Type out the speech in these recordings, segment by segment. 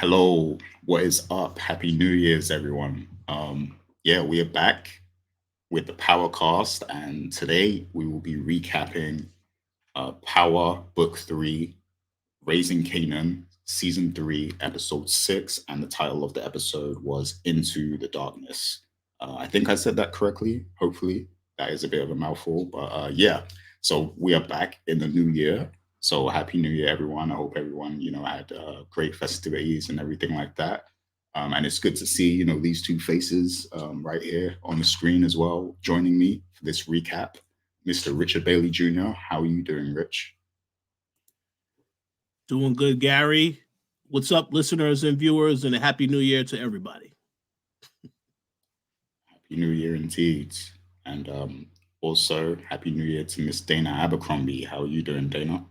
Hello, what is up? Happy New Year's, everyone. Yeah, we are back with the Powercast, and today we will be recapping Power Book 3, Raising Kanan, Season 3, Episode 6, and the title of the episode was Into the Darkness. I think I said that correctly, hopefully. That is a bit of a mouthful, but yeah. So we are back in the new year. So happy New Year, everyone. I hope everyone, had great festivities and everything like that. And it's good to see, these two faces right here on the screen as well, joining me for this recap. Mr. Richard Bailey Jr., how are you doing, Rich? Doing good, Gary. What's up, listeners and viewers, and a happy new year to everybody. Happy New Year indeed. And also, Happy New Year to Miss Dana Abercrombie. How are you doing, Dana?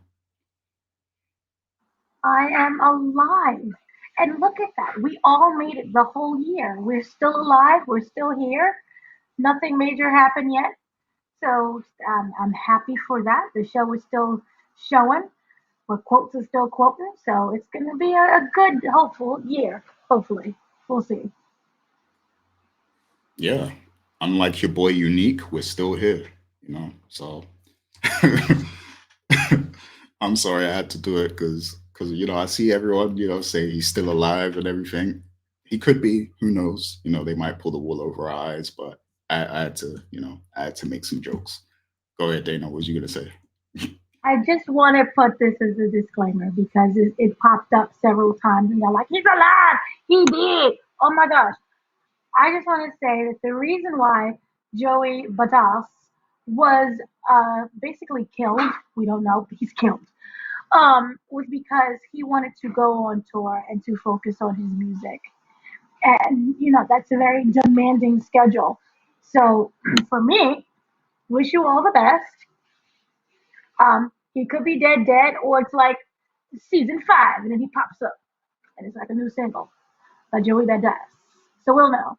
I am alive. And look at that. We all made it the whole year. We're still alive. We're still here. Nothing major happened yet. So I'm happy for that. The show is still showing. But quotes are still quoting. So it's going to be a good, hopeful year. Hopefully. We'll see. Yeah. Unlike your boy Unique, we're still here, So I'm sorry I had to do it because I see everyone, say he's still alive and everything. He could be, who knows? They might pull the wool over our eyes, but I had to, I had to make some jokes. Go ahead, Dana. What was you gonna say? I just want to put this as a disclaimer because it popped up several times and they're like, he's alive. He did. Oh my gosh. I just want to say that the reason why Joey Badass was basically killed, we don't know, but he's killed, was because he wanted to go on tour and to focus on his music. And, that's a very demanding schedule. So for me, wish you all the best. He could be dead, or it's like season 5, and then he pops up, and it's like a new single by Joey Badass. So we'll know.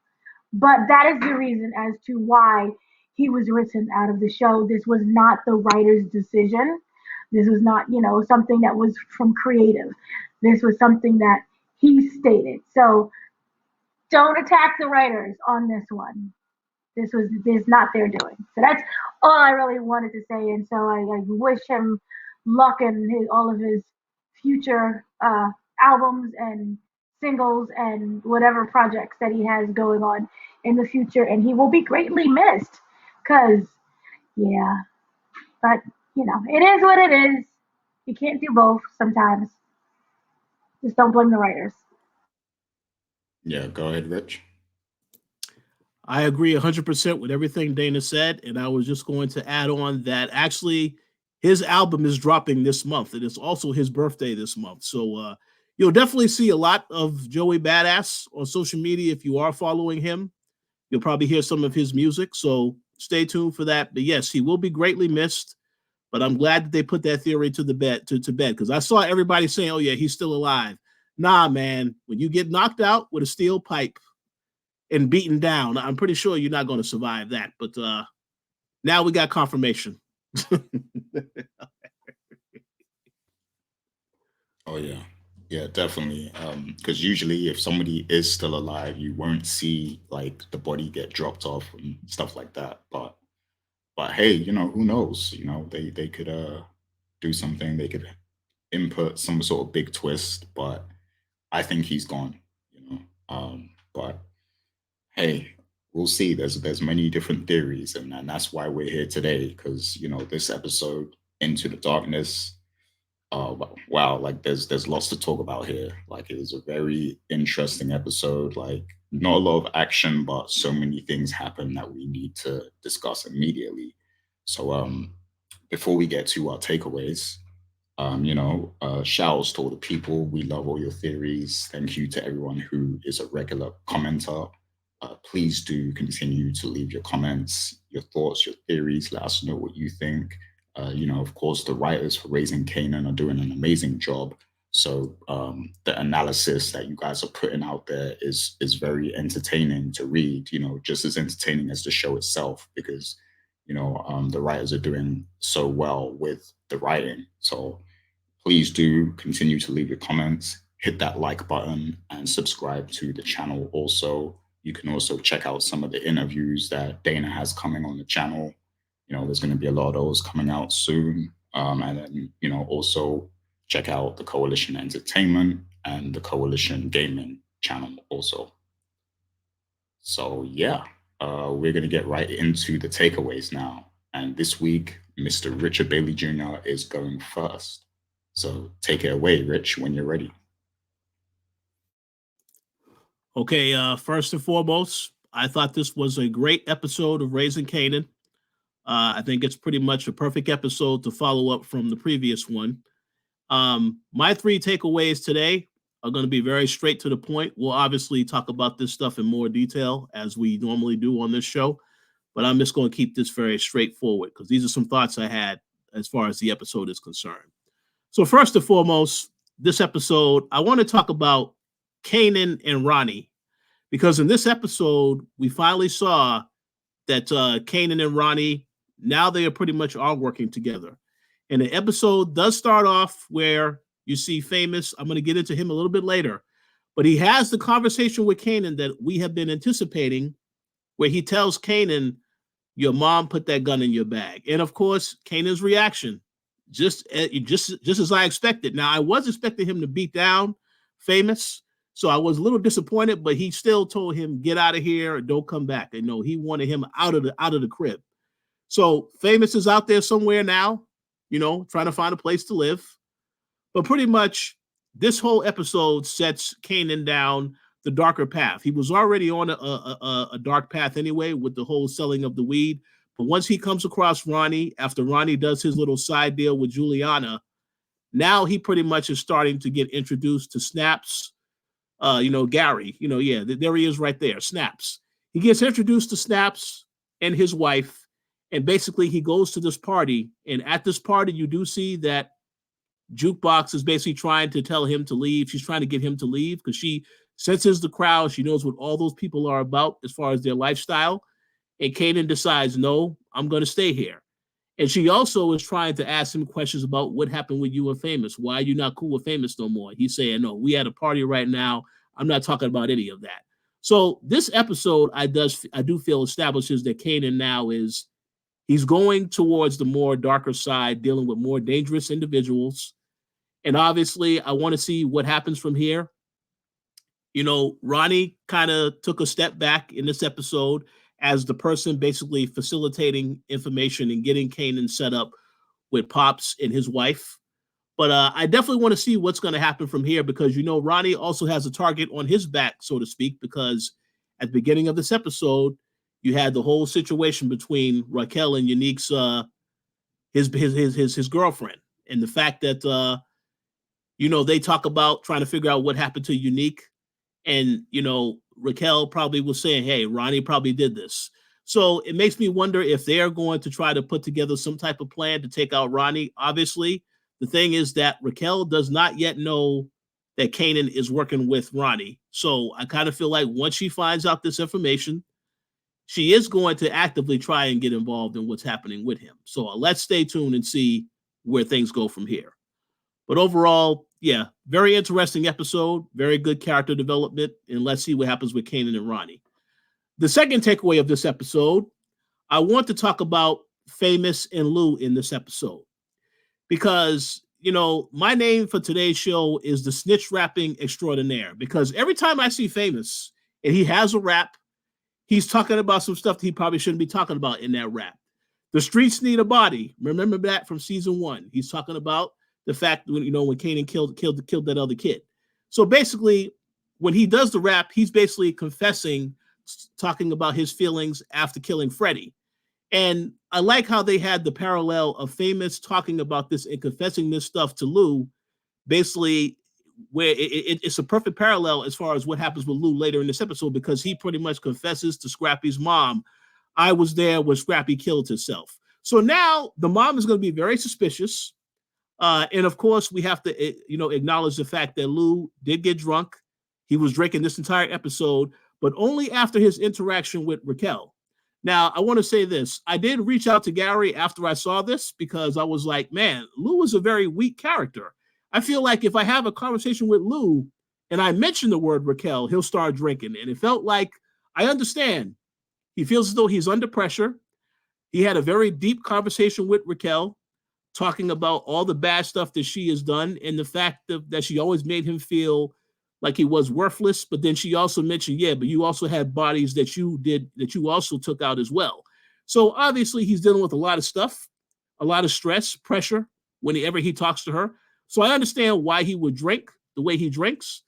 But that is the reason as to why he was written out of the show. This was not the writer's decision. This was not, something that was from creative. This was something that he stated. So don't attack the writers on this one. This not their doing. So that's all I really wanted to say. And so I wish him luck in all of his future albums and singles and whatever projects that he has going on in the future. And he will be greatly missed. Cause yeah, but it is what it is. You can't do both sometimes. Just don't blame the writers. Yeah, go ahead, Rich. I agree 100% with everything Dana said, and I was just going to add on that actually his album is dropping this month, and it's also his birthday this month. So you'll definitely see a lot of Joey Badass on social media if you are following him. You'll probably hear some of his music, so stay tuned for that. But yes, he will be greatly missed. But I'm glad that they put that theory to the bed because I saw everybody saying, "Oh yeah, he's still alive." Nah, man, when you get knocked out with a steel pipe and beaten down, I'm pretty sure you're not going to survive that. But now we got confirmation. Oh yeah, yeah, definitely. Because usually, if somebody is still alive, you won't see like the body get dropped off and stuff like that. But hey, who knows? They could do something. They could input some sort of big twist. But I think he's gone. But hey, we'll see. There's many different theories, and that's why we're here today. Because this episode, Into the Darkness, wow, like there's lots to talk about here. Like it is a very interesting episode. Like not a lot of action, but so many things happen that we need to discuss immediately. So before we get to our takeaways, shouts to all the people. We love all your theories. Thank you to everyone who is a regular commenter. Please do continue to leave your comments, your thoughts, your theories. Let us know what you think. Of course, the writers for Raising Canaan are doing an amazing job. So the analysis that you guys are putting out there is very entertaining to read. Just as entertaining as the show itself, because the writers are doing so well with the writing. So please do continue to leave your comments. hit that like button and subscribe to the channel. Also, you can also check out some of the interviews that Dana has coming on the channel. There's going to be a lot of those coming out soon. And then, also check out the Koalition Entertainment and the Koalition Gaming channel also. So, yeah, we're going to get right into the takeaways now. And this week, Mr. Richard Bailey Jr. is going first. So take it away, Rich, when you're ready. Okay, first and foremost, I thought this was a great episode of Raising Kanan. I think it's pretty much a perfect episode to follow up from the previous one. My 3 takeaways today are going to be very straight to the point. We'll obviously talk about this stuff in more detail as we normally do on this show, but I'm just going to keep this very straightforward because these are some thoughts I had as far as the episode is concerned. So first and foremost, this episode, I want to talk about Kanan and Ronnie, because in this episode, we finally saw that Kanan and Ronnie, now they are pretty much all working together. And the episode does start off where you see Famous. I'm going to get into him a little bit later, but he has the conversation with Kanan that we have been anticipating, where he tells Kanan, your mom put that gun in your bag. And of course, Kanan's reaction, just as I expected. Now, I was expecting him to beat down Famous, so I was a little disappointed, but he still told him, get out of here, don't come back. And no, he wanted him out of the crib. So Famous is out there somewhere now, trying to find a place to live. But pretty much this whole episode sets Kanan down the darker path. He was already on a dark path anyway with the whole selling of the weed. But once he comes across Ronnie, after Ronnie does his little side deal with Juliana, now he pretty much is starting to get introduced to Snaps. Gary, there he is right there, Snaps. He gets introduced to Snaps and his wife, and basically he goes to this party. And at this party, you do see that Jukebox is basically trying to tell him to leave. She's trying to get him to leave because she senses the crowd. She knows what all those people are about as far as their lifestyle. And Kanan decides, no, I'm going to stay here. And she also is trying to ask him questions about what happened with you and Famous. Why are you not cool with Famous no more? He's saying, no, we at a party right now. I'm not talking about any of that. So this episode, I do feel establishes that Kanan now he's going towards the more darker side, dealing with more dangerous individuals. And obviously, I want to see what happens from here. Ronnie kind of took a step back in this episode as the person basically facilitating information and getting Kanan set up with Pops and his wife. But I definitely want to see what's going to happen from here because, Ronnie also has a target on his back, so to speak, because at the beginning of this episode, you had the whole situation between Raquel and Unique's his girlfriend, and the fact that they talk about trying to figure out what happened to Unique, and Raquel probably was saying, hey, Ronnie probably did this. So it makes me wonder if they're going to try to put together some type of plan to take out Ronnie. Obviously, the thing is that Raquel does not yet know that Kanan is working with Ronnie. So I kind of feel like once she finds out this information, she is going to actively try and get involved in what's happening with him. So let's stay tuned and see where things go from here. But overall, yeah, very interesting episode, very good character development, and let's see what happens with Kanan and Ronnie. The second takeaway of this episode, I want to talk about Famous and Lou in this episode because, my name for today's show is the snitch rapping extraordinaire, because every time I see Famous and he has a rap, he's talking about some stuff that he probably shouldn't be talking about in that rap. The streets need a body. Remember that from season 1. He's talking about the fact when Kanan killed that other kid. So basically, when he does the rap, he's basically confessing, talking about his feelings after killing Freddie. And I like how they had the parallel of Famous talking about this and confessing this stuff to Lou, basically where it's a perfect parallel as far as what happens with Lou later in this episode, because he pretty much confesses to Scrappy's mom, I was there when Scrappy killed herself. So now the mom is going to be very suspicious. And of course, we have to, acknowledge the fact that Lou did get drunk. He was drinking this entire episode, but only after his interaction with Raquel. Now, I want to say this. I did reach out to Gary after I saw this because I was like, man, Lou is a very weak character. I feel like if I have a conversation with Lou and I mention the word Raquel, he'll start drinking. And it felt like I understand. He feels as though he's under pressure. He had a very deep conversation with Raquel, talking about all the bad stuff that she has done and the fact that she always made him feel like he was worthless. But then she also mentioned, yeah, but you also had bodies that you also took out as well. So obviously he's dealing with a lot of stuff, a lot of stress, pressure whenever he talks to her. So I understand why he would drink the way he drinks.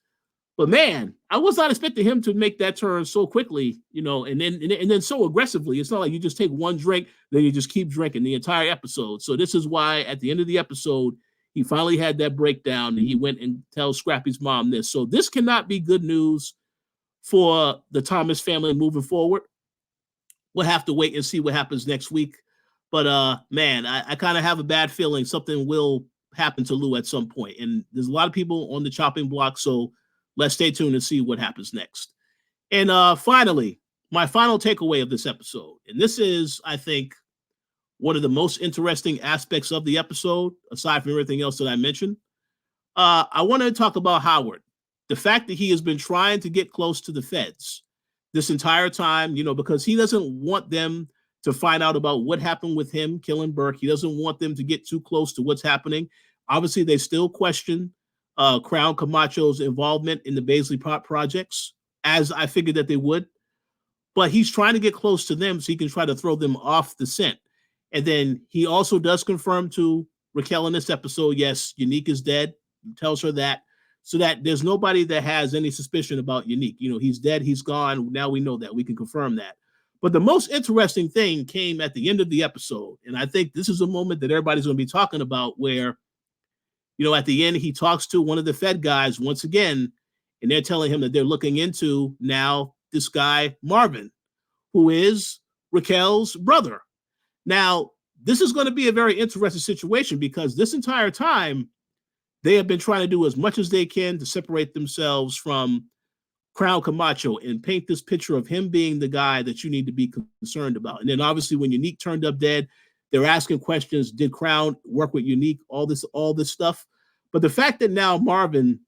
But man, I was not expecting him to make that turn so quickly, and then so aggressively. It's not like you just take one drink, then you just keep drinking the entire episode. So this is why at the end of the episode, he finally had that breakdown and he went and tells Scrappy's mom this. So this cannot be good news for the Thomas family moving forward. We'll have to wait and see what happens next week. But man, I kind of have a bad feeling something will happen to Lou at some point. And there's a lot of people on the chopping block, so let's stay tuned and see what happens next. And finally, my final takeaway of this episode, and this is, I think, one of the most interesting aspects of the episode, aside from everything else that I mentioned. I want to talk about Howard. The fact that he has been trying to get close to the feds this entire time, because he doesn't want them to find out about what happened with him killing Burke. He doesn't want them to get too close to what's happening. Obviously, they still question Crown Camacho's involvement in the Baisley projects, as I figured that they would. But he's trying to get close to them so he can try to throw them off the scent. And then he also does confirm to Raquel in this episode, yes, Unique is dead. He tells her that, so that there's nobody that has any suspicion about Unique. He's dead, he's gone. Now we know that. We can confirm that. But the most interesting thing came at the end of the episode. And I think this is a moment that everybody's going to be talking about where, at the end, he talks to one of the Fed guys once again, and they're telling him that they're looking into now this guy, Marvin, who is Raquel's brother. Now, this is going to be a very interesting situation because this entire time, they have been trying to do as much as they can to separate themselves from Crown Camacho and paint this picture of him being the guy that you need to be concerned about. And then obviously when Unique turned up dead, they're asking questions. Did Crown work with Unique? All this stuff. But the fact that now Marvin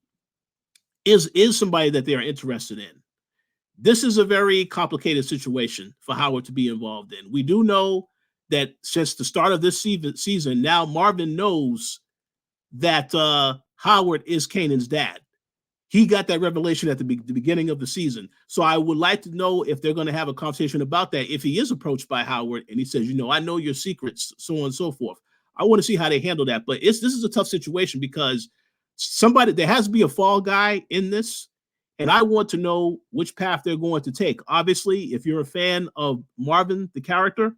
is somebody that they are interested in, this is a very complicated situation for Howard to be involved in. We do know that since the start of this season, now Marvin knows that Howard is Kanan's dad. He got that revelation at the beginning of the season. So I would like to know if they're going to have a conversation about that. If he is approached by Howard and he says, I know your secrets, so on and so forth. I want to see how they handle that. But this is a tough situation because there has to be a fall guy in this. And I want to know which path they're going to take. Obviously, if you're a fan of Marvin, the character,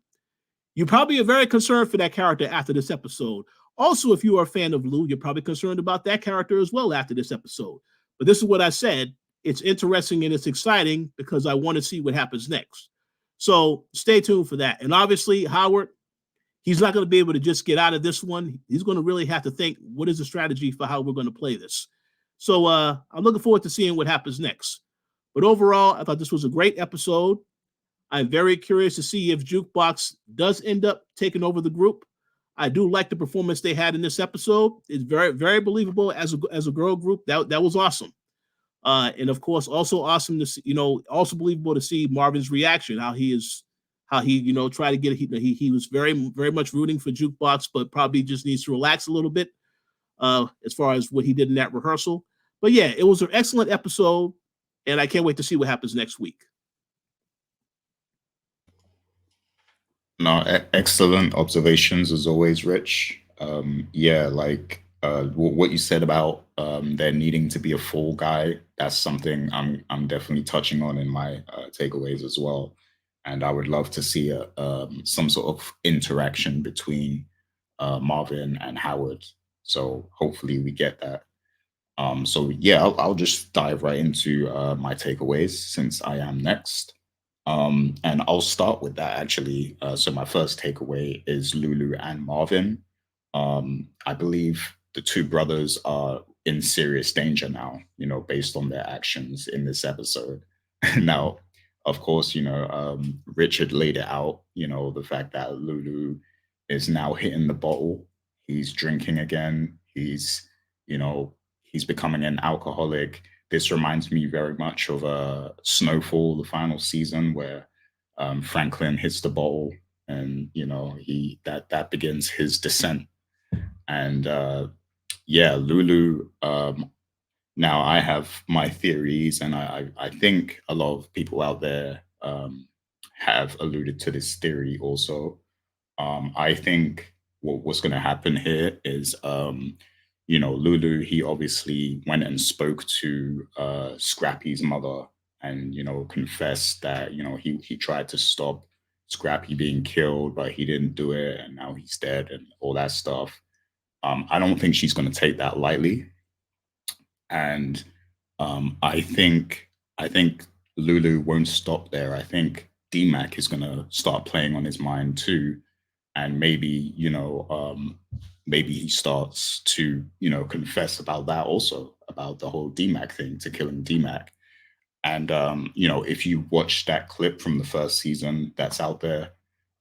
you probably are very concerned for that character after this episode. Also, if you are a fan of Lou, you're probably concerned about that character as well after this episode. But this is what I said. It's interesting and it's exciting because I want to see what happens next. So stay tuned for that. And obviously, Howard, he's not going to be able to just get out of this one. He's going to really have to think, what is the strategy for how we're going to play this? So I'm looking forward to seeing what happens next. But overall, I thought this was a great episode. I'm very curious to see if Jukebox does end up taking over the group. I do like the performance they had in this episode. It's very, very believable as a girl group. That was awesome. And of course, also awesome to see, also believable to see Marvin's reaction, how he tried to get it. He was very, very much rooting for Jukebox, but probably just needs to relax a little bit as far as what he did in that rehearsal. But yeah, it was an excellent episode, and I can't wait to see what happens next week. No, excellent observations as always, Rich. What you said about there needing to be a fall guy, that's something I'm definitely touching on in my takeaways as well. And I would love to see some sort of interaction between Marvin and Howard. So hopefully we get that. I'll just dive right into my takeaways since I am next. And I'll start with that actually. So my first takeaway is Lulu and Marvin. I believe the two brothers are in serious danger now, based on their actions in this episode. Now, of course, Richard laid it out, the fact that Lulu is now hitting the bottle. He's drinking again. He's you know, he's becoming an alcoholic. This reminds me very much of Snowfall, the final season, where Franklin hits the bottle, and he that begins his descent. And yeah, Lulu. Now I have my theories, and I think a lot of people out there have alluded to this theory also. I think what's going to happen here is, Lulu, he obviously went and spoke to Scrappy's mother, and, confessed that, he tried to stop Scrappy being killed, but he didn't do it, and now he's dead and all that stuff. I don't think she's going to take that lightly. And I think Lulu won't stop there. I think DMAC is going to start playing on his mind too, and maybe he starts to confess about that also, about the whole DMAC thing, to killing DMAC. And if you watch that clip from the first season that's out there,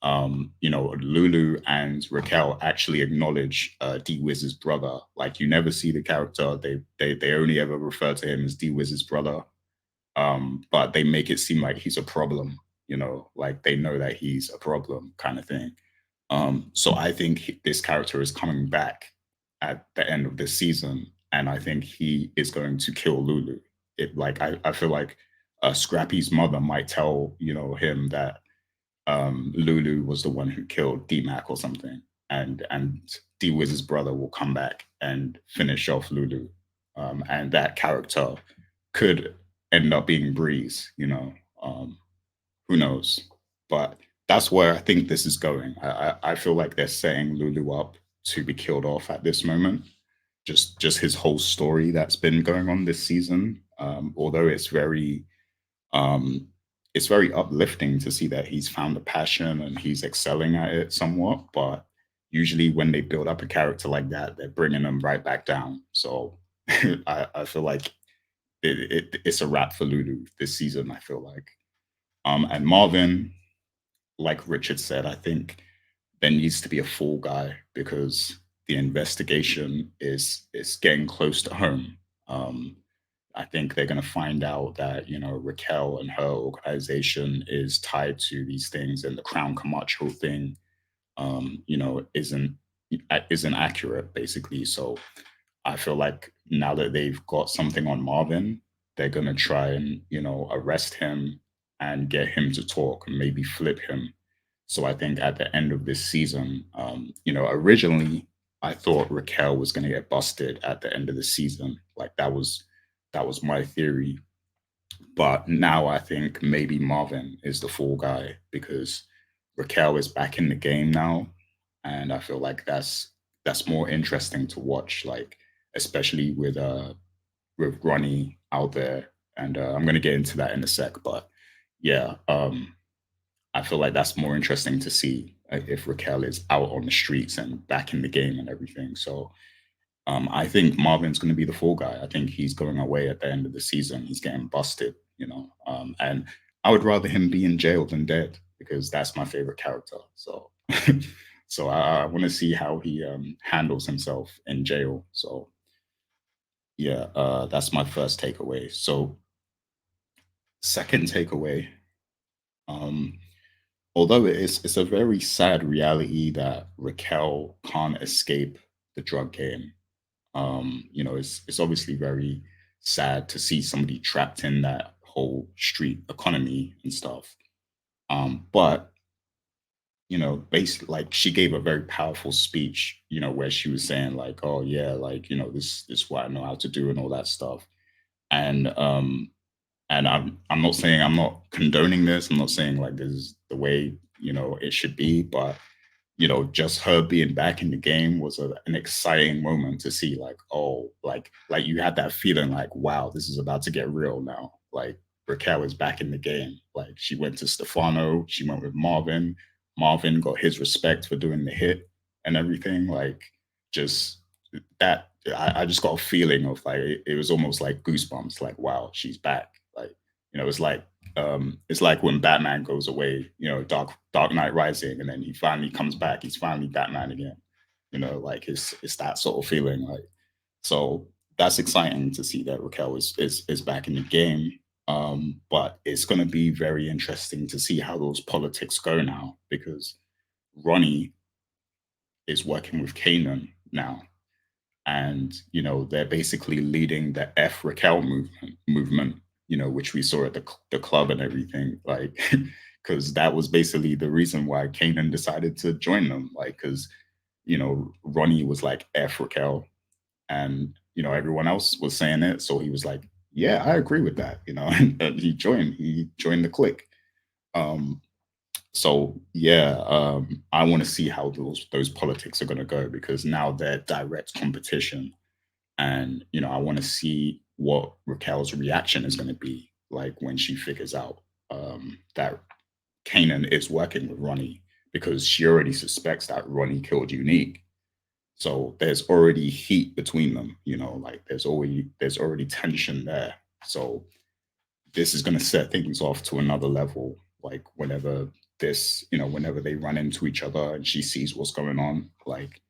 Lulu and Raquel actually acknowledge D Wiz's brother. Like, you never see the character; they only ever refer to him as D Wiz's brother. But they make it seem like he's a problem. Like they know that he's a problem, kind of thing. So I think this character is coming back at the end of this season, and I think he is going to kill Lulu. I feel like Scrappy's mother might tell him that Lulu was the one who killed DMAC or something, and D Wiz's brother will come back and finish off Lulu, and that character could end up being Breeze. Who knows? But that's where I think this is going. I feel like they're setting Lulu up to be killed off at this moment. Just his whole story that's been going on this season. Although it's very uplifting to see that he's found a passion and he's excelling at it somewhat. But usually when they build up a character like that, they're bringing them right back down. So I feel like it's a wrap for Lulu this season, I feel like. And Marvin, like Richard said, I think there needs to be a fall guy, because the investigation is getting close to home. I think they're going to find out that Raquel and her organization is tied to these things, and the Crown Camacho thing, isn't accurate, basically. So I feel like now that they've got something on Marvin, they're going to try and arrest him and get him to talk and maybe flip him. So I think at the end of this season, originally I thought Raquel was going to get busted at the end of the season. Like that was my theory. But now I think maybe Marvin is the fall guy, because Raquel is back in the game now, and I feel like that's more interesting to watch. Like, especially with Ronnie out there, and I'm going to get into that in a sec. But yeah, I feel like that's more interesting to see, if Raquel is out on the streets and back in the game and everything. So I think Marvin's going to be the fall guy. I think he's going away at the end of the season. He's getting busted, and I would rather him be in jail than dead, because that's my favorite character. So, so I want to see how he handles himself in jail. So, yeah, that's my first takeaway. So, second takeaway. Um, Although it's a very sad reality that Raquel can't escape the drug game. It's obviously very sad to see somebody trapped in that whole street economy and stuff. But basically, like, she gave a very powerful speech, where she was saying like, "Oh yeah, like this is what I know how to do," and all that stuff. And I'm not saying, I'm not condoning this. I'm not saying like this is the way it should be, but just her being back in the game was an exciting moment to see. Like, oh, like you had that feeling like, wow, this is about to get real now. Like, Raquel is back in the game. Like, she went to Stefano, she went with Marvin. Marvin got his respect for doing the hit and everything. Like, just that, I just got a feeling of like, it was almost like goosebumps. Like, wow, she's back. Like, it's like when Batman goes away, Dark Knight Rising, and then he finally comes back. He's finally Batman again. Like, it's that sort of feeling. Like, So that's exciting to see that Raquel is back in the game. But it's going to be very interesting to see how those politics go now, because Ronnie is working with Kanan now, and they're basically leading the F Raquel movement, which we saw at the club and everything, like because that was basically the reason why Kanan decided to join them, like because Ronnie was like F Raquel, and everyone else was saying it, so he was like, yeah, I agree with that, and he joined the clique. um so yeah, I want to see how those politics are going to go, because now they're direct competition, and I want to see what Raquel's reaction is going to be like when she figures out that Kanan is working with Ronnie, because she already suspects that Ronnie killed Unique. So there's already heat between them, like there's already tension there. So this is going to set things off to another level. Like whenever they run into each other and she sees what's going on, like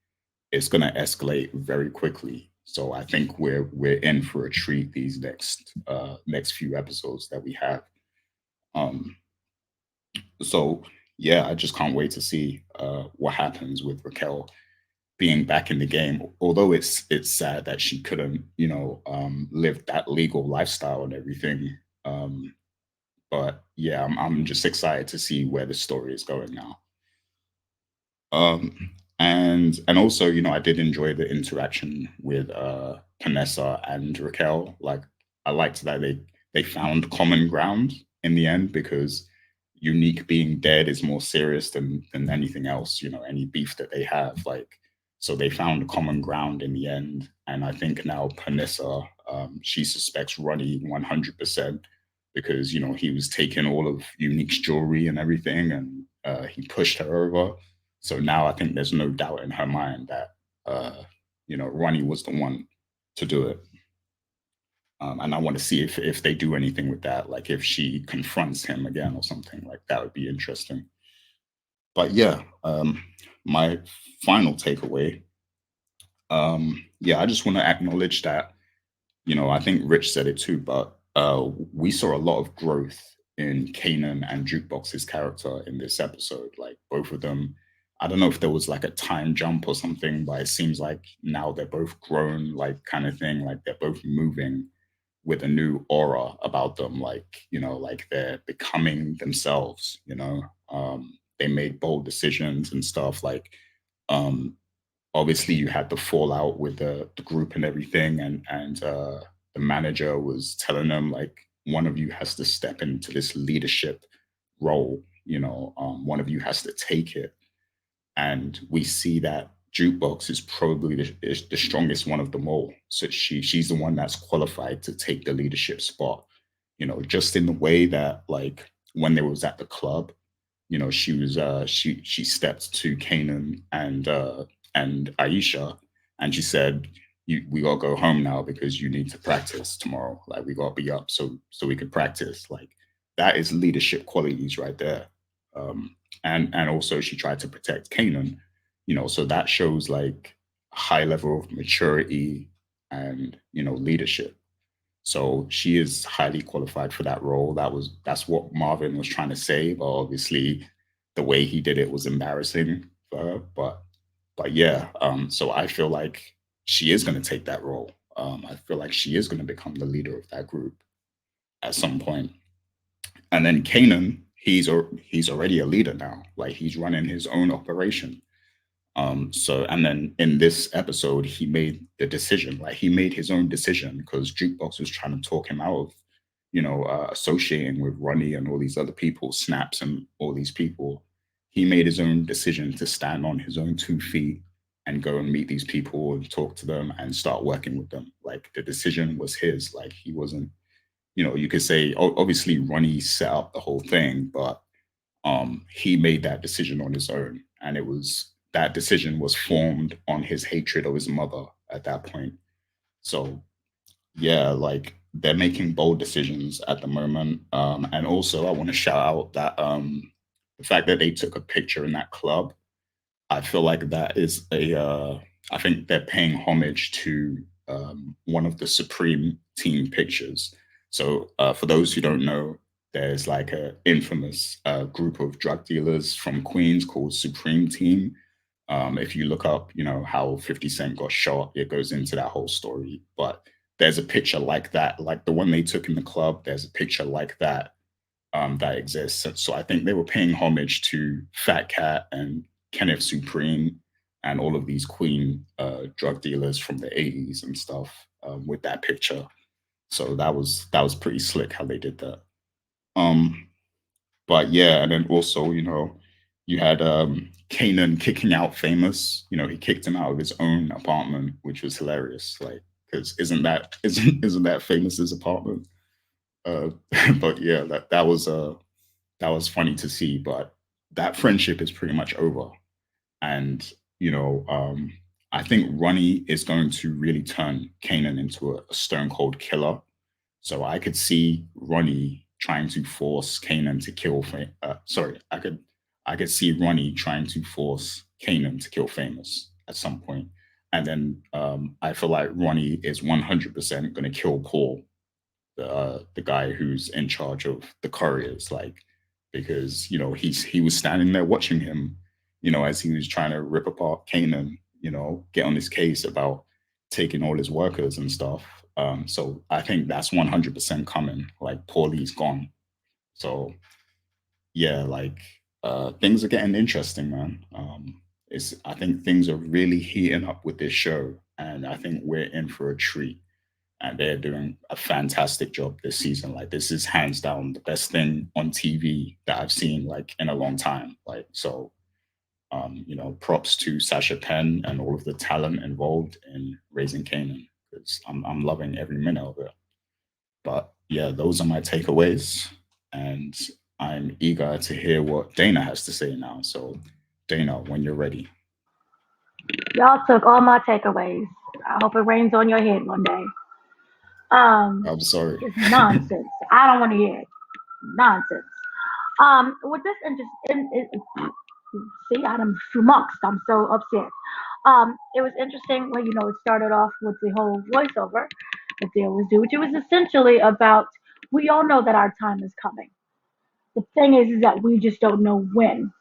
it's going to escalate very quickly. So I think we're in for a treat these next few episodes that we have. Um, so yeah, I just can't wait to see what happens with Raquel being back in the game. Although it's sad that she couldn't, live that legal lifestyle and everything. But yeah, I'm just excited to see where the story is going now. And also, I did enjoy the interaction with Panessa and Raquel. Like, I liked that they found common ground in the end, because Unique being dead is more serious than anything else, any beef that they have. Like, so they found common ground in the end. And I think now Panessa, she suspects Ronnie 100%, because he was taking all of Unique's jewelry and everything, and he pushed her over. So now I think there's no doubt in her mind that Ronnie was the one to do it. And I want to see if they do anything with that, like if she confronts him again or something, like that would be interesting. But yeah, my final takeaway. Yeah, I just want to acknowledge that, I think Rich said it too, but we saw a lot of growth in Kanan and Jukebox's character in this episode. Like both of them, I don't know if there was like a time jump or something, but it seems like now they're both grown, like kind of thing. Like they're both moving with a new aura about them, like like they're becoming themselves. They made bold decisions and stuff. Like um, obviously you had the fallout with the group and everything, and the manager was telling them like one of you has to step into this leadership role. One of you has to take it, and we see that Jukebox is probably is the strongest one of them all. So she's the one that's qualified to take the leadership spot. Just in the way that, like, when they was at the club, she stepped to Kanan and Aisha, and she said, we gotta go home now because you need to practice tomorrow. Like we gotta be up so we could practice. Like that is leadership qualities right there. And also she tried to protect Kanan, so that shows like a high level of maturity and leadership. So she is highly qualified for that role. That's what Marvin was trying to say, but obviously the way he did it was embarrassing for her. But yeah, so I feel like she is going to take that role. I feel like she is going to become the leader of that group at some point. And then Kanan, he's already a leader now. Like he's running his own operation. So and then in this episode, he made the decision. Like he made his own decision because Jukebox was trying to talk him out of, associating with Ronnie and all these other people, Snaps and all these people. He made his own decision to stand on his own 2 feet and go and meet these people and talk to them and start working with them. Like the decision was his. Like he wasn't, you could say obviously Ronnie set up the whole thing, but he made that decision on his own, and that decision was formed on his hatred of his mother at that point. So yeah, like they're making bold decisions at the moment. And also I want to shout out that the fact that they took a picture in that club, I feel like that is I think they're paying homage to one of the Supreme team pictures. So for those who don't know, there's like a infamous group of drug dealers from Queens called Supreme Team. If you look up, how 50 Cent got shot, it goes into that whole story. But there's a picture like that, like the one they took in the club. There's a picture like that that exists. So I think they were paying homage to Fat Cat and Kenneth Supreme and all of these Queen drug dealers from the 80s and stuff with that picture. So that was pretty slick how they did that. Um, but yeah, and then also, you had Kanan kicking out Famous. He kicked him out of his own apartment, which was hilarious. Like, because isn't that Famous's apartment? Uh, but yeah, that was funny to see. But that friendship is pretty much over, and I think Ronnie is going to really turn Kanan into a stone cold killer. So I could see Ronnie trying to force Kanan to kill. Sorry, I could see Ronnie trying to force Kanan to kill Famous at some point, and then I feel like Ronnie is 100% going to kill Paul, the guy who's in charge of the couriers, like, because he was standing there watching him, as he was trying to rip apart Kanan, get on his case about taking all his workers and stuff. So I think that's 100% coming. Like, Paulie's gone. So yeah, like things are getting interesting, man. It's I think things are really heating up with this show, and I think we're in for a treat. And they're doing a fantastic job this season. Like, this is hands down the best thing on TV that I've seen like in a long time. Like, so props to Sasha Penn and all of the talent involved in raising Kanan, because I'm loving every minute of it. But yeah, those are my takeaways, and I'm eager to hear what Dana has to say now. So, Dana, when you're ready. Y'all took all my takeaways. I hope it rains on your head one day. I'm sorry. It's nonsense. I don't want to hear it. Nonsense. With this see, I'm flummoxed. I'm so upset. It was interesting when it started off with the whole voiceover that they always do, which it was essentially about. We all know that our time is coming. The thing is that we just don't know when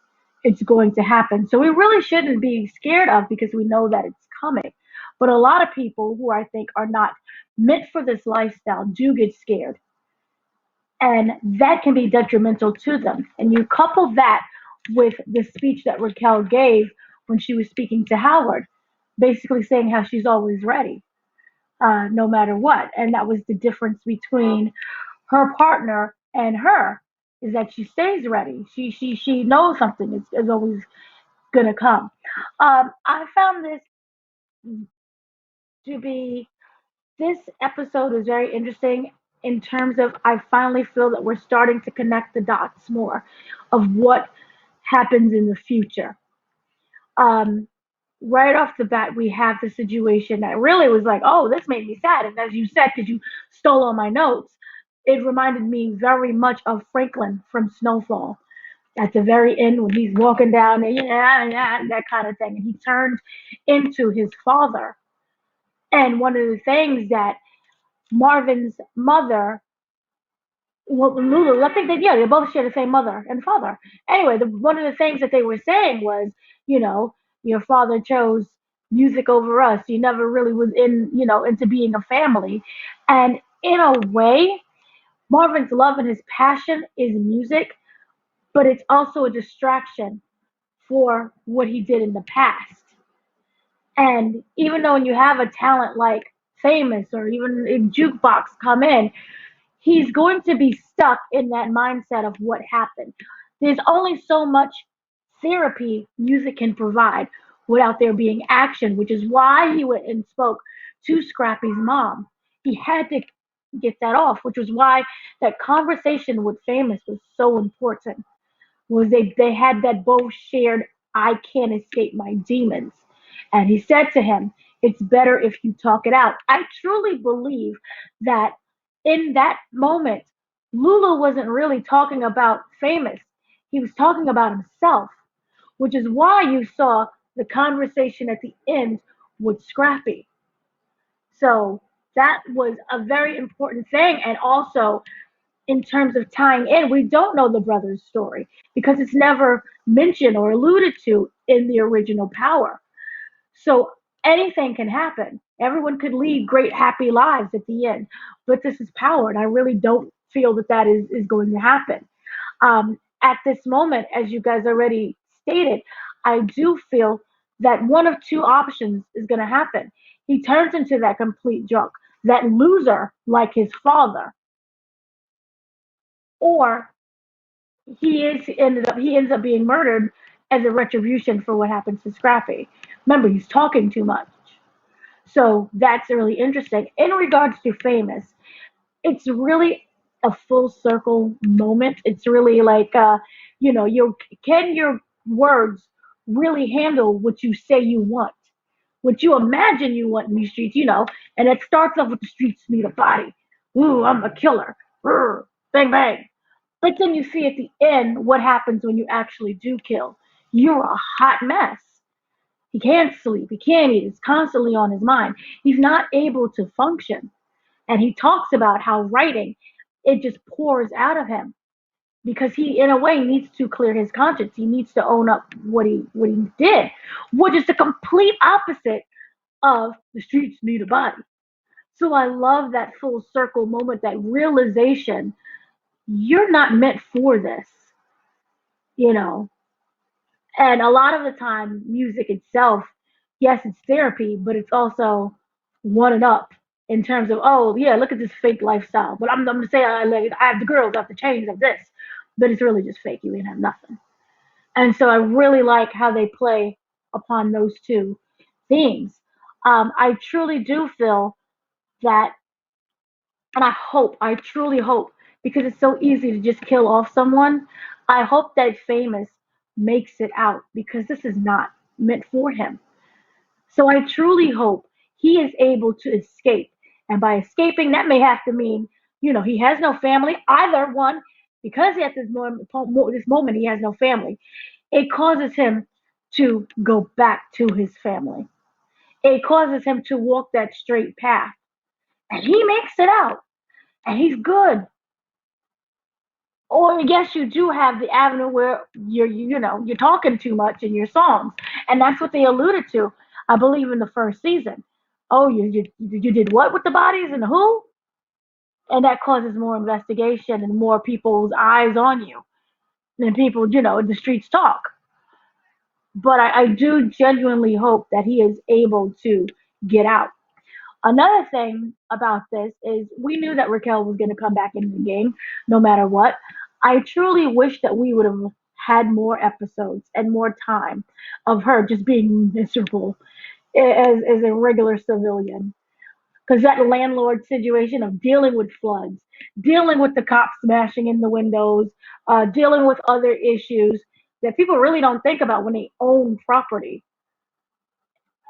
it's going to happen. So we really shouldn't be scared of because we know that it's coming. But a lot of people who I think are not meant for this lifestyle do get scared. And that can be detrimental to them. And you couple that with the speech that Raquel gave when she was speaking to Howard, basically saying how she's always ready, no matter what. And that was the difference between her partner and her, is that she stays ready. She knows something is always gonna come. I found this to be this episode is very interesting in terms of I finally feel that we're starting to connect the dots more of what happens in the future. Um, right off the bat, we have the situation that really was like, oh, this made me sad. And as you said, because you stole all my notes, it reminded me very much of Franklin from Snowfall at the very end when he's walking down there, yeah, yeah, that kind of thing. And he turned into his father. And one of the things that Marvin's mother, well, Lulu, I think that, yeah, they both share the same mother and father. Anyway, one of the things that they were saying was, you know, your father chose music over us. You never really was into being a family. And in a way, Marvin's love and his passion is music, but it's also a distraction for what he did in the past. And even though when you have a talent like Famous or even in Jukebox come in, he's going to be stuck in that mindset of what happened. There's only so much therapy music can provide without there being action, which is why he went and spoke to Scrappy's mom. He had to get that off, which was why that conversation with Famous was so important. Was they had that both shared I can't escape my demons. And he said to him, it's better if you talk it out. I truly believe that in that moment, Lulu wasn't really talking about Famous. He was talking about himself, which is why you saw the conversation at the end with Scrappy. So that was a very important thing. And also, in terms of tying in, we don't know the brother's story because it's never mentioned or alluded to in the original Power. So anything can happen. Everyone could lead great, happy lives at the end. But this is Power, and I really don't feel that is going to happen. At this moment, as you guys already stated, I do feel that one of two options is going to happen. He turns into that complete drunk, that loser like his father, or he ends up being murdered as a retribution for what happens to Scrappy. Remember, he's talking too much. So that's really interesting. In regards to Famous, it's really a full circle moment. It's really like, your words really handle what you say you want, what you imagine you want in these streets, and it starts off with the streets need a body. Ooh, I'm a killer. Brr, bang, bang. But then you see at the end what happens when you actually do kill. You're a hot mess. He can't sleep. He can't eat. It's constantly on his mind. He's not able to function. And he talks about how writing, it just pours out of him because he, in a way, needs to clear his conscience. He needs to own up what he did, which is the complete opposite of the streets need a body. So I love that full circle moment, that realization you're not meant for this, you know. And a lot of the time, music itself, yes, it's therapy, but it's also one and up in terms of, oh yeah, look at this fake lifestyle. But I'm gonna say I have the girls, I have the chains, I have this, but it's really just fake. You ain't have nothing. And so I really like how they play upon those two themes. I truly do feel that, and I truly hope, because it's so easy to just kill off someone. I hope that Famous makes it out because this is not meant for him. So I truly hope he is able to escape. And by escaping, that may have to mean, he has no family, either one, because at this moment he has no family. It causes him to go back to his family. It causes him to walk that straight path. And he makes it out. And he's good. Or yes, you do have the avenue where you're talking too much in your songs, and that's what they alluded to, I believe, in the first season. Oh, you did what with the bodies and who? And that causes more investigation and more people's eyes on you, and people, in the streets talk. But I do genuinely hope that he is able to get out. Another thing about this is we knew that Raquel was going to come back into the game no matter what. I truly wish that we would have had more episodes and more time of her just being miserable as a regular civilian. Because that landlord situation of dealing with floods, dealing with the cops smashing in the windows, dealing with other issues that people really don't think about when they own property,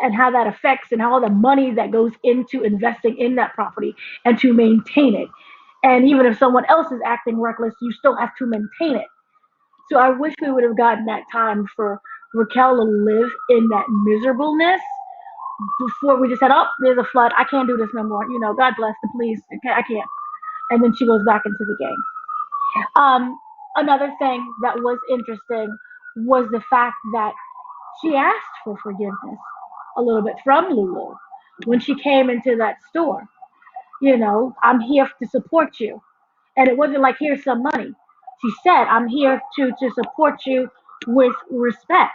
and how that affects and how all the money that goes into investing in that property and to maintain it. And even if someone else is acting reckless, you still have to maintain it. So I wish we would have gotten that time for Raquel to live in that miserableness before we just said, oh, there's a flood. I can't do this no more. God bless the police. I can't. And then she goes back into the game. Another thing that was interesting was the fact that she asked for forgiveness a little bit from Lulu when she came into that store. I'm here to support you. And it wasn't like, here's some money. She said, I'm here to support you with respect.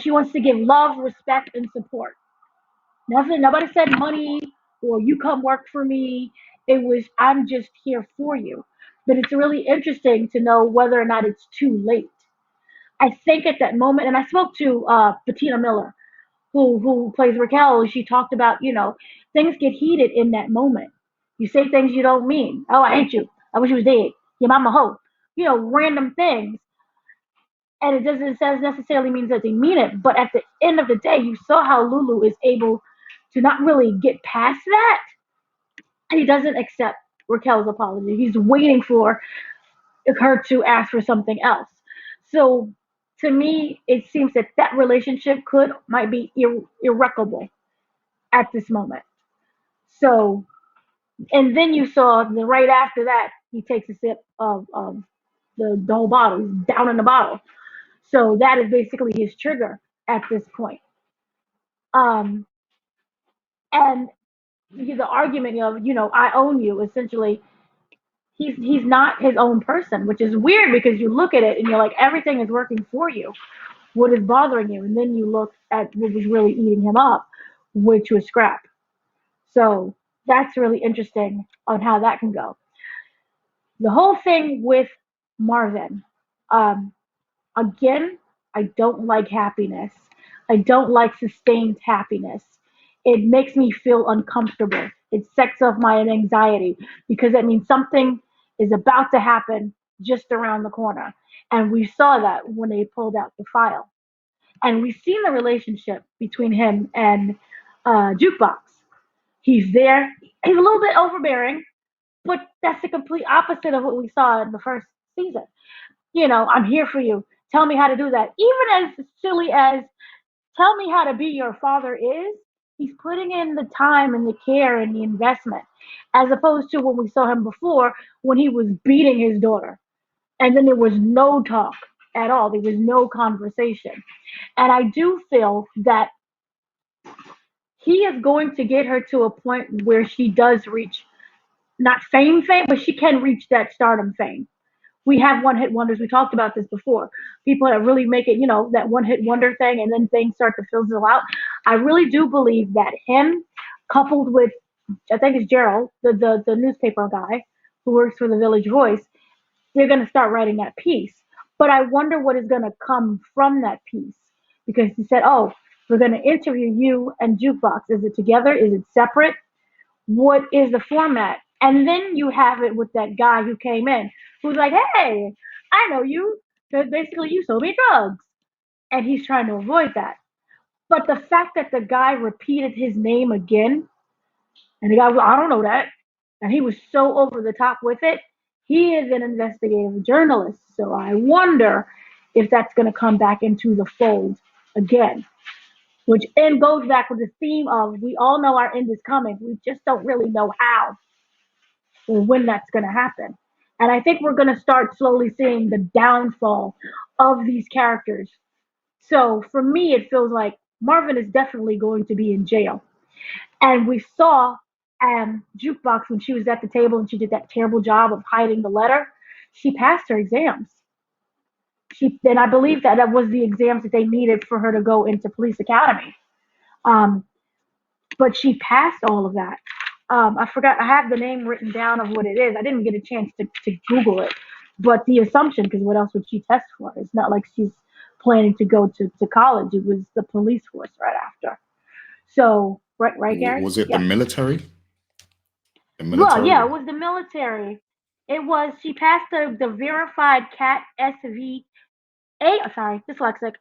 She wants to give love, respect, and support. Nobody said money or you come work for me. It was, I'm just here for you. But it's really interesting to know whether or not it's too late. I think at that moment, and I spoke to Bettina Miller, who plays Raquel. She talked about, things get heated in that moment. You say things you don't mean. Oh, I hate you. I wish you was dead. Your mama hoe. Random things. And it doesn't necessarily means that they mean it. But at the end of the day, you saw how Lulu is able to not really get past that. And he doesn't accept Raquel's apology. He's waiting for her to ask for something else. So to me, it seems that relationship might be irreparable at this moment. So, and then you saw right after that, he takes a sip of the whole bottle. He's down in the bottle. So that is basically his trigger at this point. Um, and the argument of, I own you, essentially, he's not his own person, which is weird because you look at it and you're like, everything is working for you. What is bothering you? And then you look at what was really eating him up, which was Scrap. So that's really interesting on how that can go. The whole thing with Marvin, um, again, I don't like happiness. I don't like sustained happiness. It makes me feel uncomfortable. It sets off my anxiety because that means something is about to happen just around the corner. And we saw that when they pulled out the file. And we've seen the relationship between him and Jukebox. He's there. He's a little bit overbearing, but that's the complete opposite of what we saw in the first season. I'm here for you. Tell me how to do that. Even as silly as tell me how to be your father is, he's putting in the time and the care and the investment, as opposed to when we saw him before when he was beating his daughter. And then there was no talk at all. There was no conversation. And I do feel that he is going to get her to a point where she does reach not fame, but she can reach that stardom fame. We have one hit wonders. We talked about this before. People that really make it, that one hit wonder thing, and then things start to fizzle out. I really do believe that him, coupled with, I think it's Gerald, the newspaper guy who works for the Village Voice, they're going to start writing that piece. But I wonder what is going to come from that piece because he said, "Oh, we're going to interview you and Jukebox. Is it together? Is it separate? What is the format?" And then you have it with that guy who came in, who's like, "Hey, I know you, because basically you sold me drugs," and he's trying to avoid that. But the fact that the guy repeated his name again, and the guy, "Well, I don't know that," and he was so over the top with it. He is an investigative journalist, so I wonder if that's going to come back into the fold again. Which and goes back with the theme of we all know our end is coming. We just don't really know how or when that's going to happen. And I think we're going to start slowly seeing the downfall of these characters. So for me, it feels like Marvin is definitely going to be in jail. And we saw Jukebox when she was at the table and she did that terrible job of hiding the letter. She passed her exams. And I believe that was the exams that they needed for her to go into police academy. Um, but she passed all of that. I forgot. I have the name written down of what it is. I didn't get a chance to Google it, but the assumption, because what else would she test for? It's not like she's planning to go to college. It was the police force right after. So right, Gary? Was it the Yeah. military? The Well, military? yeah, it was the military. It was she passed the verified CAT SV A. Sorry, dyslexic.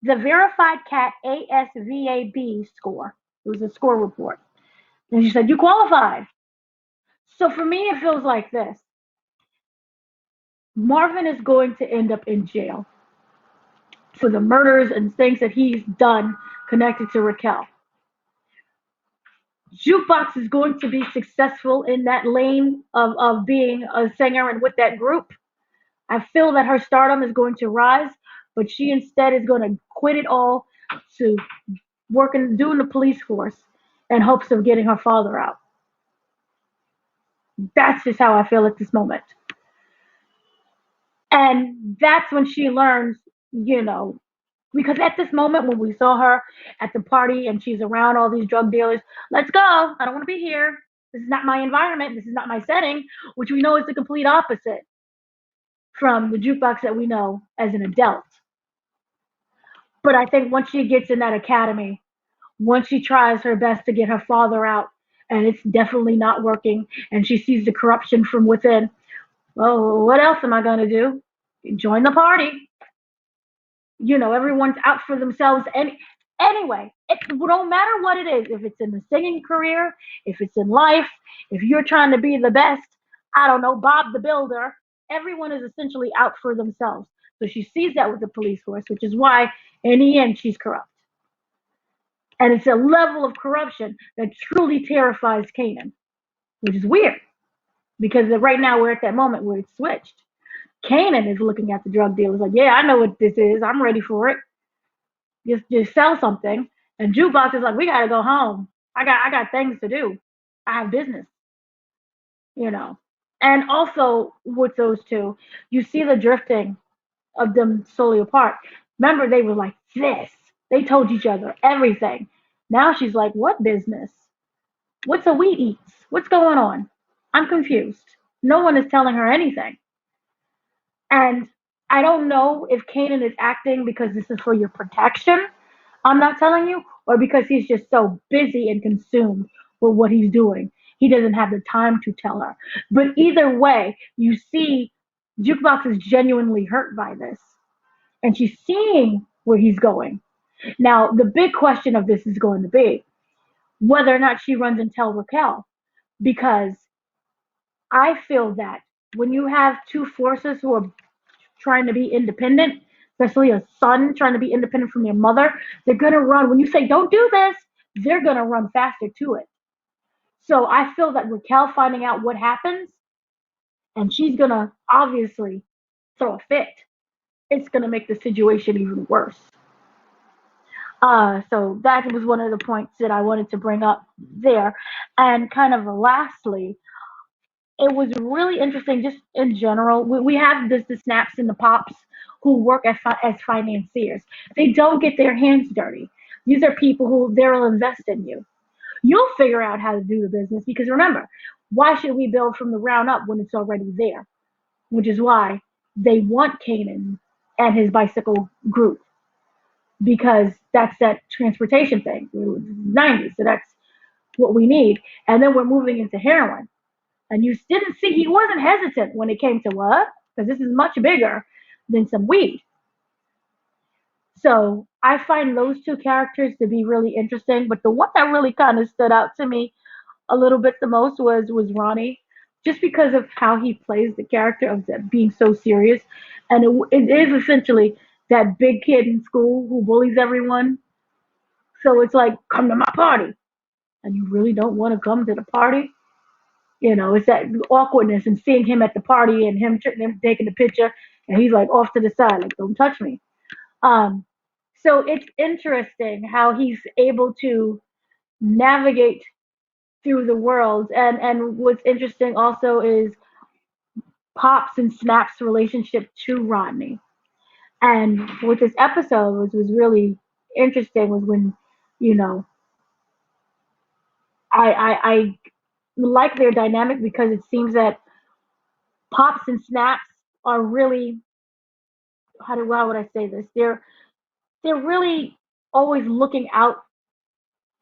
The verified CAT ASVAB score. It was a score report, and she said you qualified. So for me, it feels like this. Marvin is going to end up in jail for the murders and things that he's done connected to Raquel. Jukebox is going to be successful in that lane of being a singer and with that group. I feel that her stardom is going to rise, but she instead is going to quit it all to working, doing the police force in hopes of getting her father out. That's just how I feel at this moment. And that's when she learns, you know, because at this moment when we saw her at the party and she's around all these drug dealers, let's go. I don't want to be here. This is not my environment. This is not my setting, which we know is the complete opposite from the Jukebox that we know as an adult. But I think once she gets in that academy, once she tries her best to get her father out, and it's definitely not working, and she sees the corruption from within, well, what else am I going to do? Join the party. Everyone's out for themselves. And anyway, it don't matter what it is. If it's in the singing career, if it's in life, if you're trying to be the best, I don't know, Bob the Builder, everyone is essentially out for themselves. So she sees that with the police force, which is why in the end she's corrupt. And it's a level of corruption that truly terrifies Kanan, which is weird because right now we're at that moment where it's switched. Kanan is looking at the drug dealers like, yeah, I know what this is. I'm ready for it. Just sell something. And Jukebox is like, we gotta go home. I got things to do. I have business, you know. And also with those two, you see the drifting of them slowly apart. Remember, they were like this. They told each other everything. Now she's like, what business? What's a wheat eats? What's going on? I'm confused. No one is telling her anything. And I don't know if Kanan is acting because this is for your protection. I'm not telling you, or because he's just so busy and consumed with what he's doing. He doesn't have the time to tell her. But either way, you see Jukebox is genuinely hurt by this. And she's seeing where he's going. Now, the big question of this is going to be whether or not she runs and tells Raquel. Because I feel that when you have two forces who are trying to be independent, especially a son trying to be independent from your mother, they're going to run. When you say, don't do this, they're going to run faster to it. So I feel that Raquel finding out what happens, and she's going to obviously throw a fit, it's going to make the situation even worse. So that was one of the points that I wanted to bring up there. And kind of lastly, it was really interesting just in general. We have the snaps and the pops who work as financiers. They don't get their hands dirty. These are people who they'll invest in you. You'll figure out how to do the business because remember, why should we build from the ground up when it's already there? Which is why they want Kanan and his bicycle group because that's that transportation thing. 90s, so that's what we need. And then we're moving into heroin. And you didn't see he wasn't hesitant when it came to what? Because this is much bigger than some weed. So I find those two characters to be really interesting. But the one that really kind of stood out to me a little bit the most was Ronnie, just because of how he plays the character of being so serious. And it is essentially that big kid in school who bullies everyone. So it's like, come to my party. And you really don't want to come to the party. It's that awkwardness and seeing him at the party and him taking the picture and he's like off to the side, like, don't touch me. Um, so it's interesting how he's able to navigate through the world. And what's interesting also is Pops and Snap's relationship to Rodney. And what this episode was really interesting was when, you know, I like their dynamic because it seems that Pops and Snaps are really how would I say this? They're really always looking out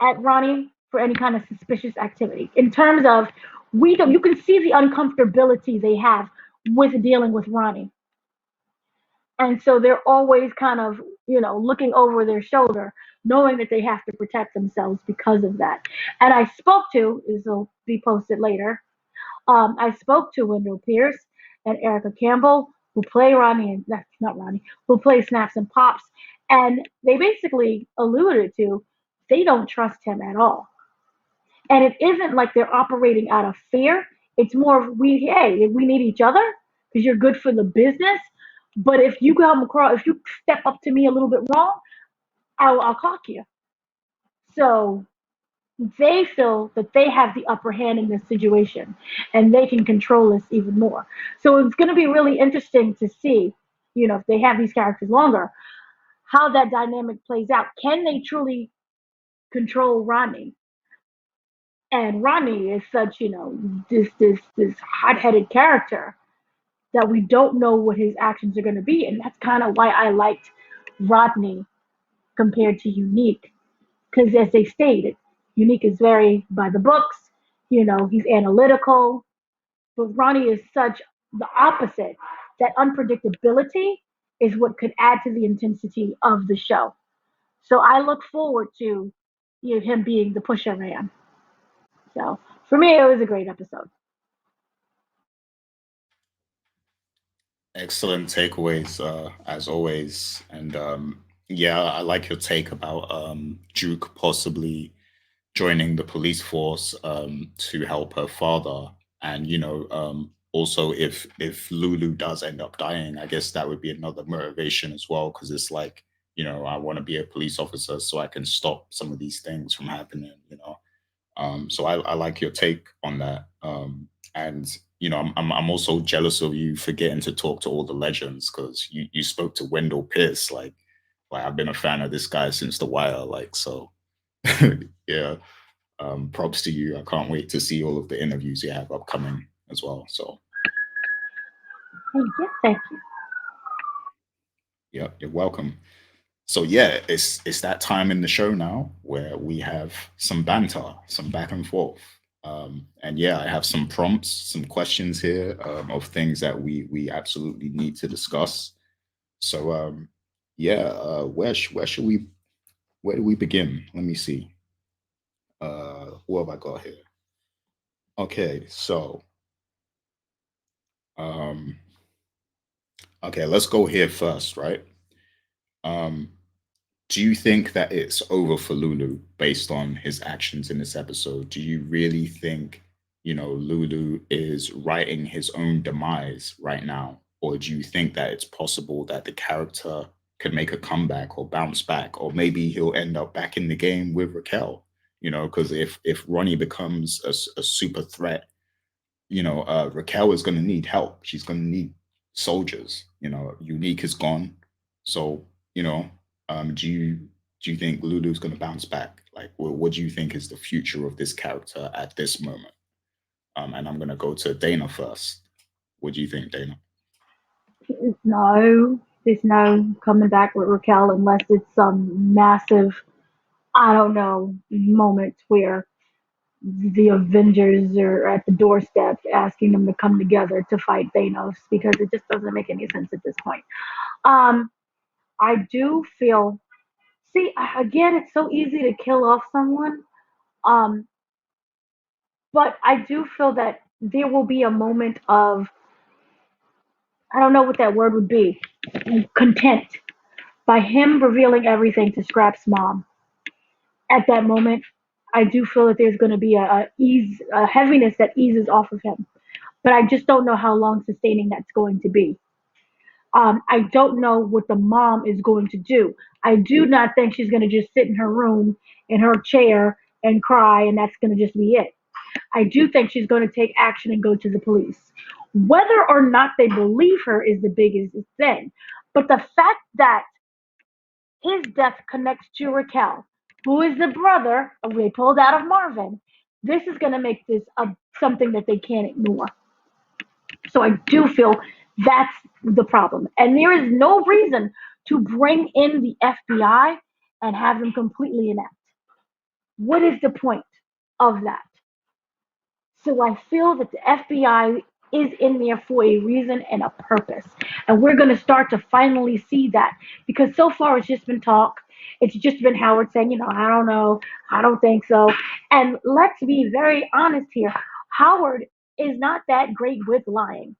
at Ronnie for any kind of suspicious activity. In terms of you can see the uncomfortability they have with dealing with Ronnie. And so they're always kind of, looking over their shoulder, knowing that they have to protect themselves because of that. And I spoke to, this will be posted later, I spoke to Wendell Pierce and Erica Campbell, who play Ronnie and that's not Ronnie, who play Snaps and Pops, and they basically alluded to they don't trust him at all. And it isn't like they're operating out of fear. It's more of we need each other because you're good for the business. But if you come across, if you step up to me a little bit wrong, I'll clock you. So they feel that they have the upper hand in this situation and they can control this even more. So it's going to be really interesting to see, if they have these characters longer, how that dynamic plays out. Can they truly control Ronnie? And Ronnie is such, this hot-headed character that we don't know what his actions are going to be, and that's kind of why I liked Rodney compared to Unique, because as they stated, Unique is very by the books, he's analytical, but Ronnie is such the opposite. That unpredictability is what could add to the intensity of the show. So I look forward to him being the pusher man. So for me, it was a great episode. Excellent takeaways, as always. And Yeah, I like your take about Duke possibly joining the police force to help her father, and also if Lulu does end up dying, I guess that would be another motivation as well, because it's like, I want to be a police officer so I can stop some of these things from happening. So I like your take on that. And I'm also jealous of you for getting to talk to all the legends, because you spoke to Wendell Pierce. Like I've been a fan of this guy since The Wire. Like, so yeah. Props to you. I can't wait to see all of the interviews you have upcoming as well. So Thank you. yeah, you're welcome. So yeah, it's that time in the show now where we have some banter, some back and forth. And yeah, I have some prompts, some questions here of things that we absolutely need to discuss. So yeah, where should we where do we begin? Let me see. Who have I got here? Okay, so um, okay, let's go here first, right? Um, Do you think that it's over for Lulu based on his actions in this episode? Do you really think, Lulu is writing his own demise right now? Or do you think that it's possible that the character could make a comeback or bounce back, or maybe he'll end up back in the game with Raquel? Because if Ronnie becomes a super threat, Raquel is going to need help. She's going to need soldiers. Unique is gone, so you know, do you think Lulu's going to bounce back? Like, what do you think is the future of this character at this moment? And I'm going to go to Dana first. What do you think, Dana? No, there's no coming back with Raquel unless it's some massive, I don't know, moment where the Avengers are at the doorstep asking them to come together to fight Thanos, because it just doesn't make any sense at this point. Um, I do feel, see, again, it's so easy to kill off someone. Um, but I do feel that there will be a moment of, I don't know what that word would be, content by him revealing everything to Scrap's mom. At that moment, I do feel that there's going to be a heaviness that eases off of him. But I just don't know how long sustaining that's going to be. I don't know what the mom is going to do. I do not think she's going to just sit in her room in her chair and cry, and that's going to just be it. I do think she's going to take action and go to the police. Whether or not they believe her is the biggest thing. But the fact that his death connects to Raquel, who is the brother they pulled out of Marvin, this is going to make this something that they can't ignore. So I do feel that's the problem. And there is no reason to bring in the FBI and have them completely inept. What is the point of that? So I feel that the FBI is in there for a reason and a purpose. And we're going to start to finally see that, because so far it's just been talk. It's just been Howard saying, I don't know, I don't think so. And let's be very honest here. Howard is not that great with lying.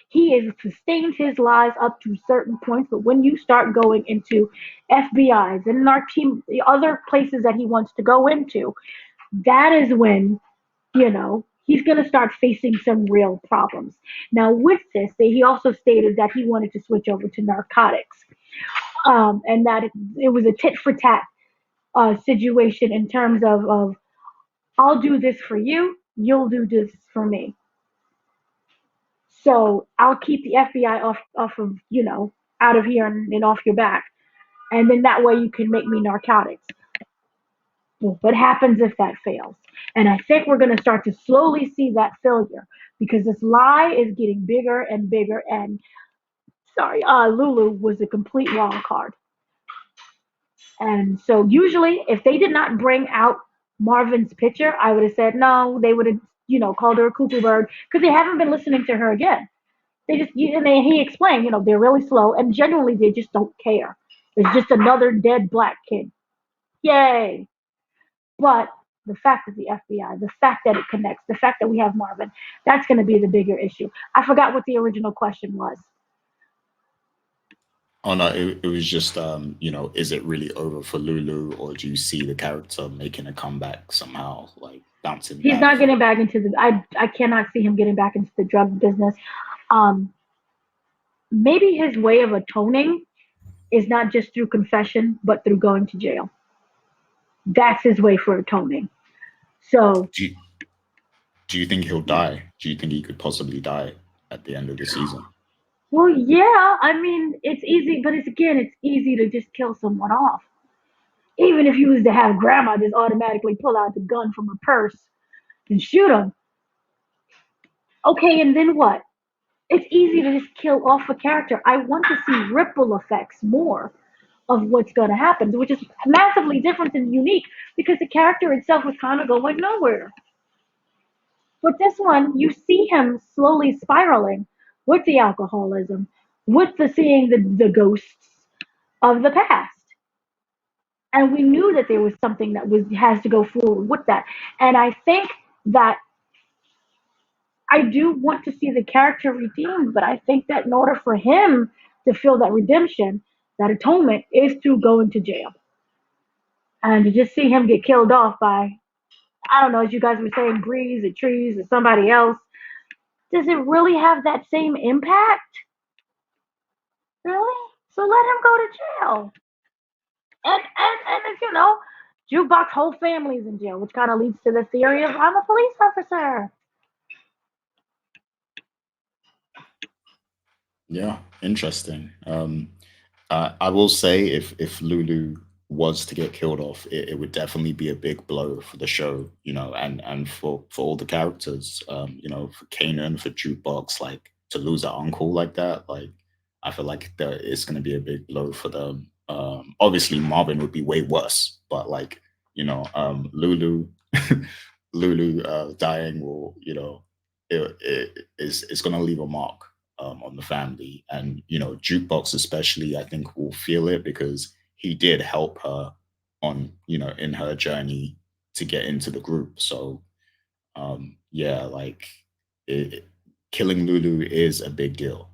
He has sustained his lies up to certain points, but when you start going into FBI's and our team, the other places that he wants to go into, that is when he's going to start facing some real problems. Now, with this, he also stated that he wanted to switch over to narcotics, and that it was a tit for tat situation in terms of I'll do this for you, you'll do this for me. So I'll keep the FBI off of out of here and off your back, and then that way you can make me narcotics. Well, what happens if that fails? And I think we're going to start to slowly see that failure, because this lie is getting bigger and bigger. And sorry, Lulu was a complete wild card. And so usually, if they did not bring out Marvin's picture, I would have said no. They would have, called her a cuckoo bird, because they haven't been listening to her again. They just, he explained, they're really slow, and genuinely they just don't care. It's just another dead black kid. Yay! But the fact that the FBI, the fact that it connects, the fact that we have Marvin, that's going to be the bigger issue. I forgot what the original question was. Oh no, it was just is it really over for Lulu, or do you see the character making a comeback somehow, like bouncing He's back not from? getting back into the. I cannot see him getting back into the drug business. Um, Maybe his way of atoning is not just through confession, but through going to jail. That's his way for atoning. So, Do you, do you think he'll die? Do you think he could possibly die at the end of the season? well, yeah, I mean, it's easy, but it's easy to just kill someone off. Even if you was to have grandma just automatically pull out the gun from her purse and shoot him. Okay, and then what? It's easy to just kill off a character. I want to see ripple effects more of what's going to happen, which is massively different and unique because the character itself was kind of going nowhere. But this one, you see him slowly spiraling with the alcoholism, with the seeing the ghosts of the past. And we knew that there was something that was has to go forward with that. And I think that I do want to see the character redeemed, but I think that in order for him to feel that redemption, that atonement is through going to jail. And to just see him get killed off by, I don't know, as you guys were saying, breeze or trees or somebody else, does it really have that same impact? Really? So let him go to jail. And if you know, Jukebox whole family's in jail, which kind of leads to the theory of I'm a police officer. Yeah, interesting. I will say if Lulu was to get killed off, it would definitely be a big blow for the show, and for all the characters, for Kanan, for Jukebox, like to lose their uncle like that, like I feel like it's going to be a big blow for them. Obviously Marvin would be way worse, but like Lulu, Lulu dying will it's going to leave a mark on the family. And Jukebox especially, I think, will feel it because he did help her on in her journey to get into the group. So yeah, like it, killing Lulu is a big deal,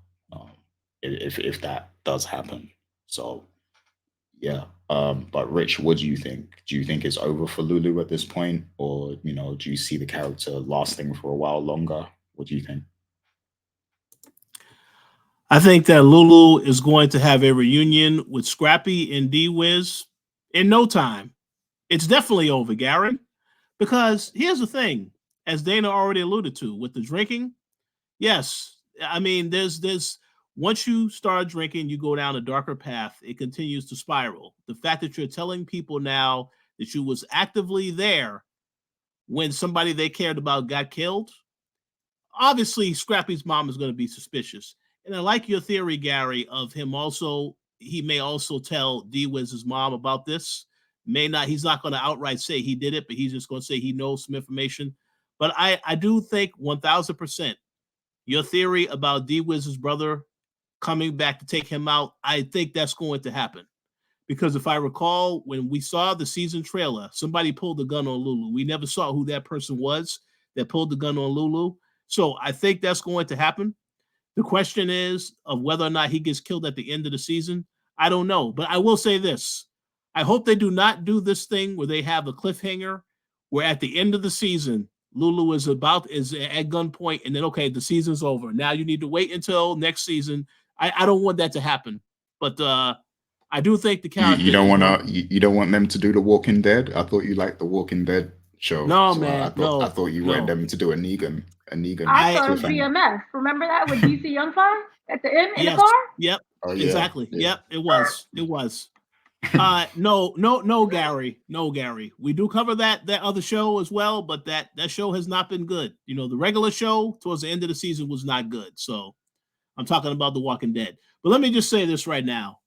if that does happen. So yeah. But Rich, what do you think? Do you think it's over for Lulu at this point, or do you see the character lasting for a while longer? What do you think? I think that Lulu is going to have a reunion with Scrappy and D Wiz in no time. It's definitely over, Garen. Because here's the thing, as Dana already alluded to, with the drinking, yes, I mean, there's once you start drinking, you go down a darker path. It continues to spiral. The fact that you're telling people now that you was actively there when somebody they cared about got killed, obviously Scrappy's mom is going to be suspicious. And I like your theory, Gary, of him also. He may also tell D Wiz's mom about this. May not. He's not going to outright say he did it, but he's just going to say he knows some information. But I do think 1,000% your theory about D Wiz's brother coming back to take him out. I think that's going to happen because if I recall, when we saw the season trailer, somebody pulled the gun on Lulu. We never saw who that person was that pulled the gun on Lulu. So I think that's going to happen. The question is of whether or not he gets killed at the end of the season. I don't know, but I will say this. I hope they do not do this thing where they have a cliffhanger where at the end of the season, Lulu is at gunpoint and then, okay, the season's over. Now you need to wait until next season. I don't want that to happen. But I do think the You character don't is want going. you don't want them to do the Walking Dead. I thought you liked the Walking Dead show, No, so I man, thought no, you wanted no. them to do a Negan I I thought it was cliffhanger. BMF. Remember that with DC Youngfire at the end in the Yes, car? yep, Oh yeah, exactly. yeah. Yep, it was. It was. No, no, no, Gary, no, Gary. We do cover that other show as well, but that show has not been good. The regular show towards the end of the season was not good. So I'm talking about The Walking Dead. But let me just say this right now.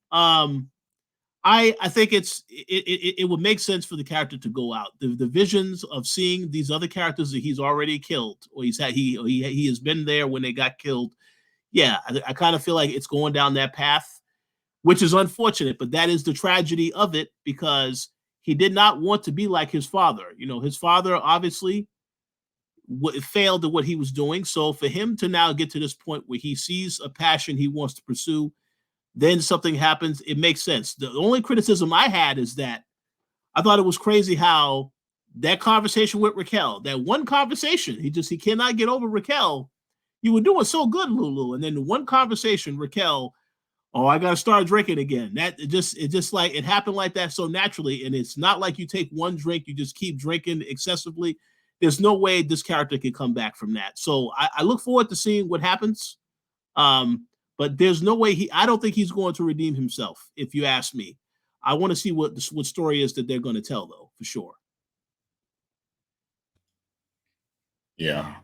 I think it would make sense for the character to go out. The visions of seeing these other characters that he's already killed, or he has been there when they got killed. Yeah, I kind of feel like it's going down that path, which is unfortunate, but that is the tragedy of it because he did not want to be like his father. His father obviously failed at what he was doing. So for him to now get to this point where he sees a passion he wants to pursue, then something happens. It makes sense. The only criticism I had is that I thought it was crazy how that conversation with Raquel, that one conversation, he cannot get over Raquel. You were doing so good, Lulu, and then the one conversation, Raquel, oh, I gotta start drinking again. That it just like it happened like that so naturally, and it's not like you take one drink, you just keep drinking excessively. There's no way this character can come back from that. So I look forward to seeing what happens. But there's no way I don't think he's going to redeem himself, if you ask me. I want to see what story is that they're going to tell, though, for sure. Yeah.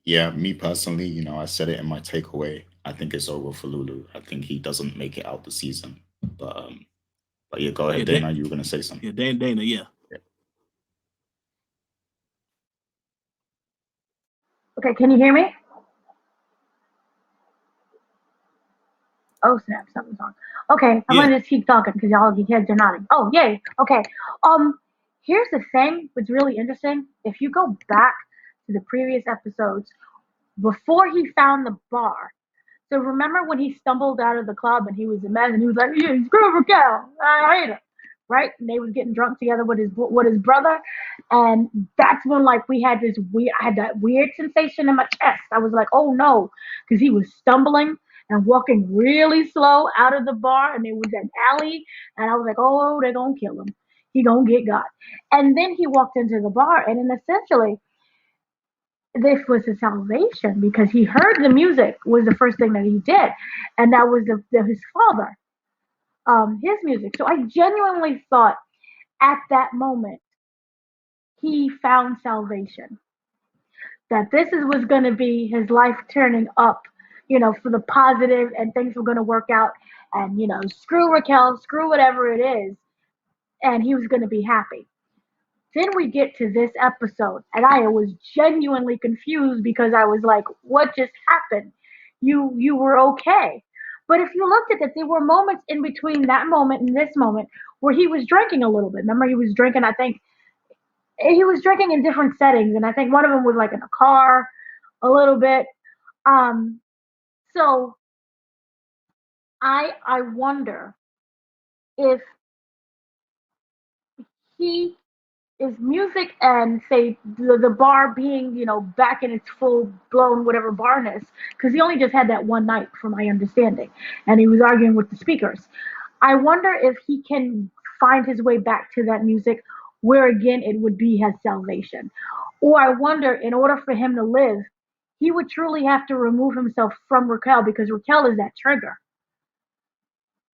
Yeah, me personally, I said it in my takeaway. I think it's over for Lulu. I think he doesn't make it out the season. But yeah, go ahead, Dana. You were gonna say something. Yeah, Dana, yeah. Okay, can you hear me? Oh snap, something's wrong. Okay, I'm gonna just keep talking because you kids are nodding. Oh yay, okay. Here's the thing, what's really interesting. If you go back to the previous episodes, before he found the bar, so remember when he stumbled out of the club and he was a mess and he was like, yeah, screw Raquel, I hate her. Right? And they was getting drunk together with his brother, and that's when I had that weird sensation in my chest. I was like, oh no, because he was stumbling and walking really slow out of the bar, and it was an alley, and I was like, oh, they're gonna kill him. He gonna get got. And then he walked into the bar, and then essentially this was his salvation because he heard the music was the first thing that he did, and that was his father. His music. So I genuinely thought at that moment he found salvation. That was going to be his life turning up, for the positive, and things were going to work out. And screw Raquel, screw whatever it is, and he was going to be happy. Then we get to this episode, and I was genuinely confused because I was like, "What just happened? You were okay." But if you looked at it, there were moments in between that moment and this moment where he was drinking a little bit. Remember, he was drinking, I think, he was drinking in different settings. And I think one of them was like in a car a little bit. So I wonder if he is music and say the bar being back in its full blown whatever barness, because he only just had that one night from my understanding, and he was arguing with the speakers. I wonder if he can find his way back to that music where again it would be his salvation. Or I wonder, in order for him to live, he would truly have to remove himself from Raquel, because Raquel is that trigger.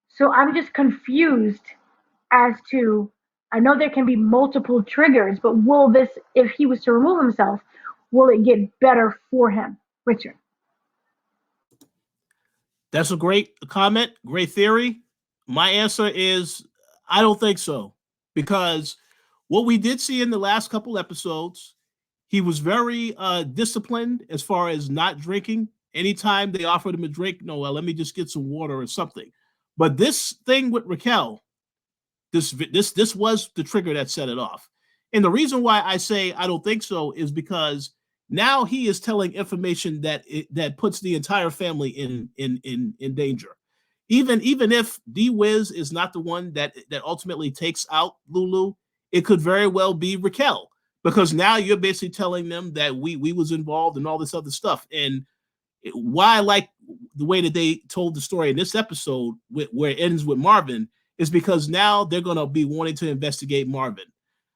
So I'm just confused as to, I know there can be multiple triggers, but will this, if he was to remove himself, will it get better for him? Richard. That's a great comment, great theory. My answer is I don't think so, because what we did see in the last couple episodes, he was very disciplined as far as not drinking. Anytime they offered him a drink, no, well, let me just get some water or something. But this thing with Raquel, this was the trigger that set it off. And the reason why I say I don't think so is because now he is telling information that puts the entire family in danger. Even if D-Wiz is not the one that ultimately takes out Lulu, it could very well be Raquel, because now you're basically telling them that we was involved in all this other stuff. And why I like the way that they told the story in this episode, where it ends with Marvin, is because now they're going to be wanting to investigate Marvin.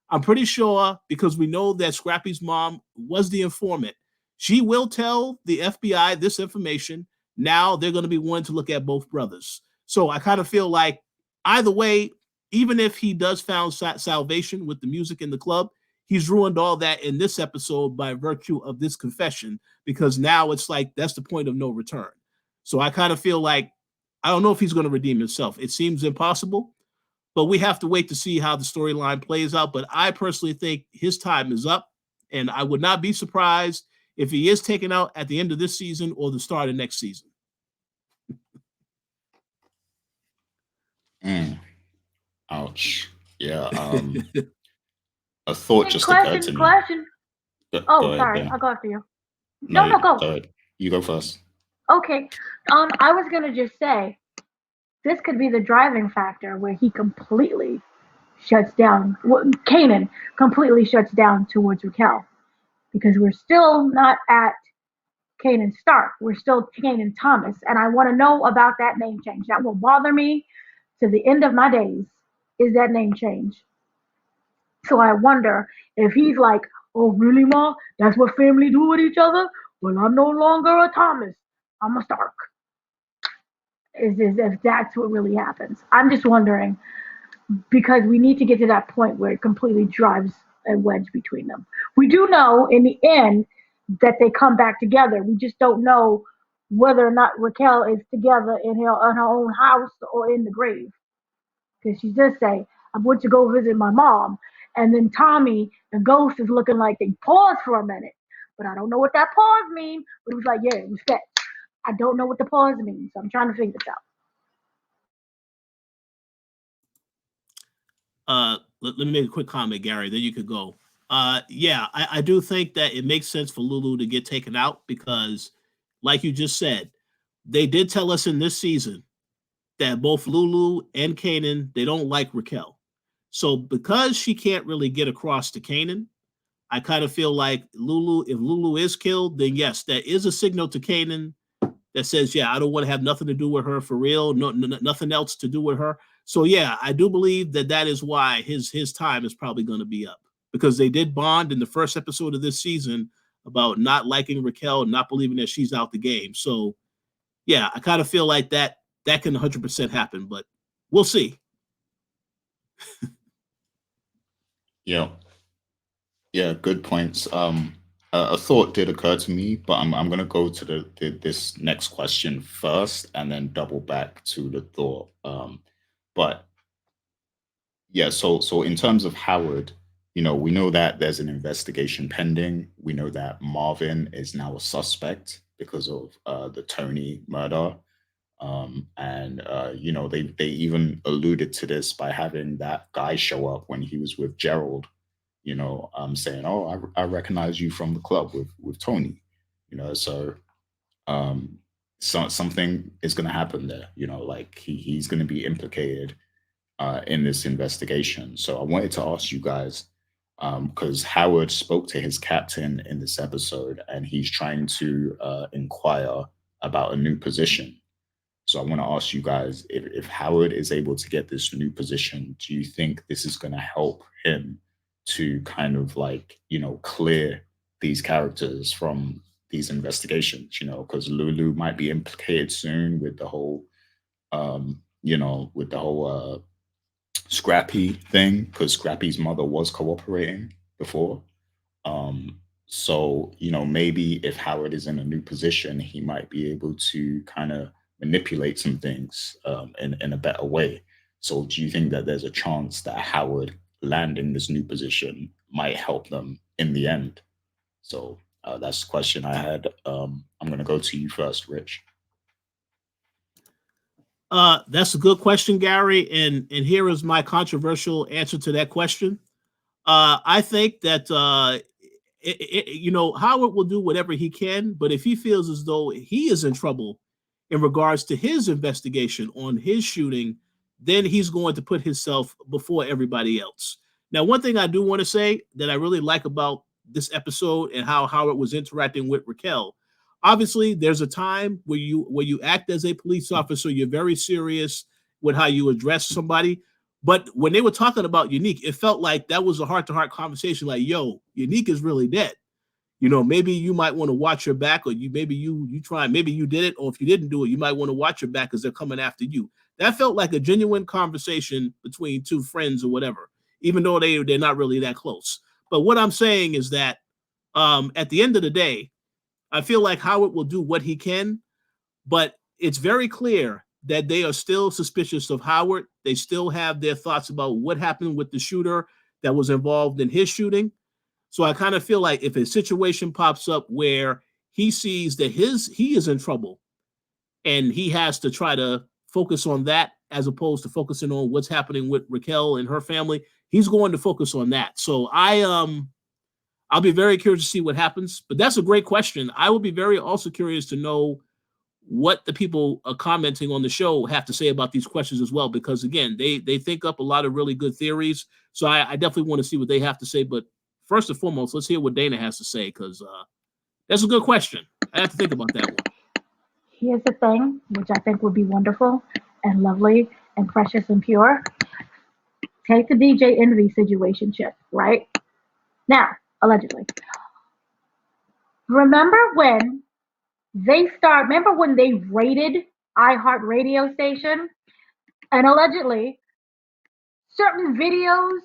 I'm pretty sure, because we know that Scrappy's mom was the informant, she will tell the FBI this information. Now they're going to be wanting to look at both brothers. So I kind of feel like either way, even if he does found salvation with the music in the club, he's ruined all that in this episode by virtue of this confession, because now it's like that's the point of no return. So I kind of feel like I don't know if he's going to redeem himself. It seems impossible, but we have to wait to see how the storyline plays out. But I personally think his time is up, and I would not be surprised if he is taken out at the end of this season or the start of next season. Ouch. Yeah. A thought just occurred to me. Question. Oh, sorry. I'll go after you. No, go. Sorry. You go first. Okay. I was gonna just say, this could be the driving factor where he completely shuts down. Well, Kanan completely shuts down towards Raquel because we're still not at Kanan Stark. We're still Kanan Thomas, and I want to know about that name change. That will bother me to the end of my days. Is that name change? So I wonder if he's like, "Oh, really, Ma? That's what family do with each other? Well, I'm no longer a Thomas. I'm a Stark." Is if that's what really happens? I'm just wondering because we need to get to that point where it completely drives a wedge between them. We do know in the end that they come back together. We just don't know whether or not Raquel is together in her own house or in the grave. Because she does say, "I went to go visit my mom." And then Tommy, the ghost, is looking like they paused for a minute. But I don't know what that pause means. But it was like, yeah, respect. I don't know what the pause means. So I'm trying to figure this out. Let me make a quick comment, Gary, then you could go. Yeah, I do think that it makes sense for Lulu to get taken out because, like you just said, they did tell us in this season that both Lulu and Kanan, they don't like Raquel. So because she can't really get across to Kanan, I kind of feel like if Lulu is killed, then yes, that is a signal to Kanan that says, yeah, I don't want to have nothing to do with her for real, nothing else to do with her. So yeah, I do believe that is why his time is probably going to be up because they did bond in the first episode of this season about not liking Raquel, not believing that she's out the game. So yeah, I kind of feel like that can 100% happen, but we'll see. Yeah. Yeah, good points. A thought did occur to me, but I'm gonna go to this next question first, and then double back to the thought. But yeah, so in terms of Howard, we know that there's an investigation pending. We know that Marvin is now a suspect because of the Toni murder. And they even alluded to this by having that guy show up when he was with Gerald, saying, "Oh, I recognize you from the club with Toni," so something is going to happen there, like he's going to be implicated in this investigation. So I wanted to ask you guys, because Howard spoke to his captain in this episode, and he's trying to inquire about a new position. So I want to ask you guys, if Howard is able to get this new position, do you think this is going to help him to kind of clear these characters from these investigations? Because Lulu might be implicated soon with the whole, Scrappy thing, because Scrappy's mother was cooperating before. So, maybe if Howard is in a new position, he might be able to kind of manipulate some things in a better way. So do you think that there's a chance that Howard landing this new position might help them in the end? So that's the question I had. I'm going to go to you first, Rich. That's a good question, Gary. And here is my controversial answer to that question. I think that, Howard will do whatever he can, but if he feels as though he is in trouble in regards to his investigation on his shooting, then he's going to put himself before everybody else. Now, one thing I do want to say that I really like about this episode and how Howard was interacting with Raquel, obviously there's a time where you act as a police officer, you're very serious with how you address somebody. But when they were talking about Unique, it felt like that was a heart-to-heart conversation. Like, yo, Unique is really dead. Maybe you might want to watch your back, or maybe you try, maybe you did it, or if you didn't do it, you might want to watch your back because they're coming after you. That felt like a genuine conversation between two friends or whatever, even though they're not really that close. But what I'm saying is that at the end of the day, I feel like Howard will do what he can, but it's very clear that they are still suspicious of Howard. They still have their thoughts about what happened with the shooter that was involved in his shooting. So I kind of feel like if a situation pops up where he sees that he is in trouble and he has to try to focus on that as opposed to focusing on what's happening with Raquel and her family, he's going to focus on that. So I'll be very curious to see what happens, but that's a great question. I will be very also curious to know what the people commenting on the show have to say about these questions as well, because again, they think up a lot of really good theories. So I definitely want to see what they have to say. But first and foremost, let's hear what Dana has to say, because that's a good question. I have to think about that one. Here's the thing, which I think would be wonderful and lovely and precious and pure. Take the DJ Envy situationship, right? Now, allegedly. Remember when they raided iHeart radio station and allegedly certain videos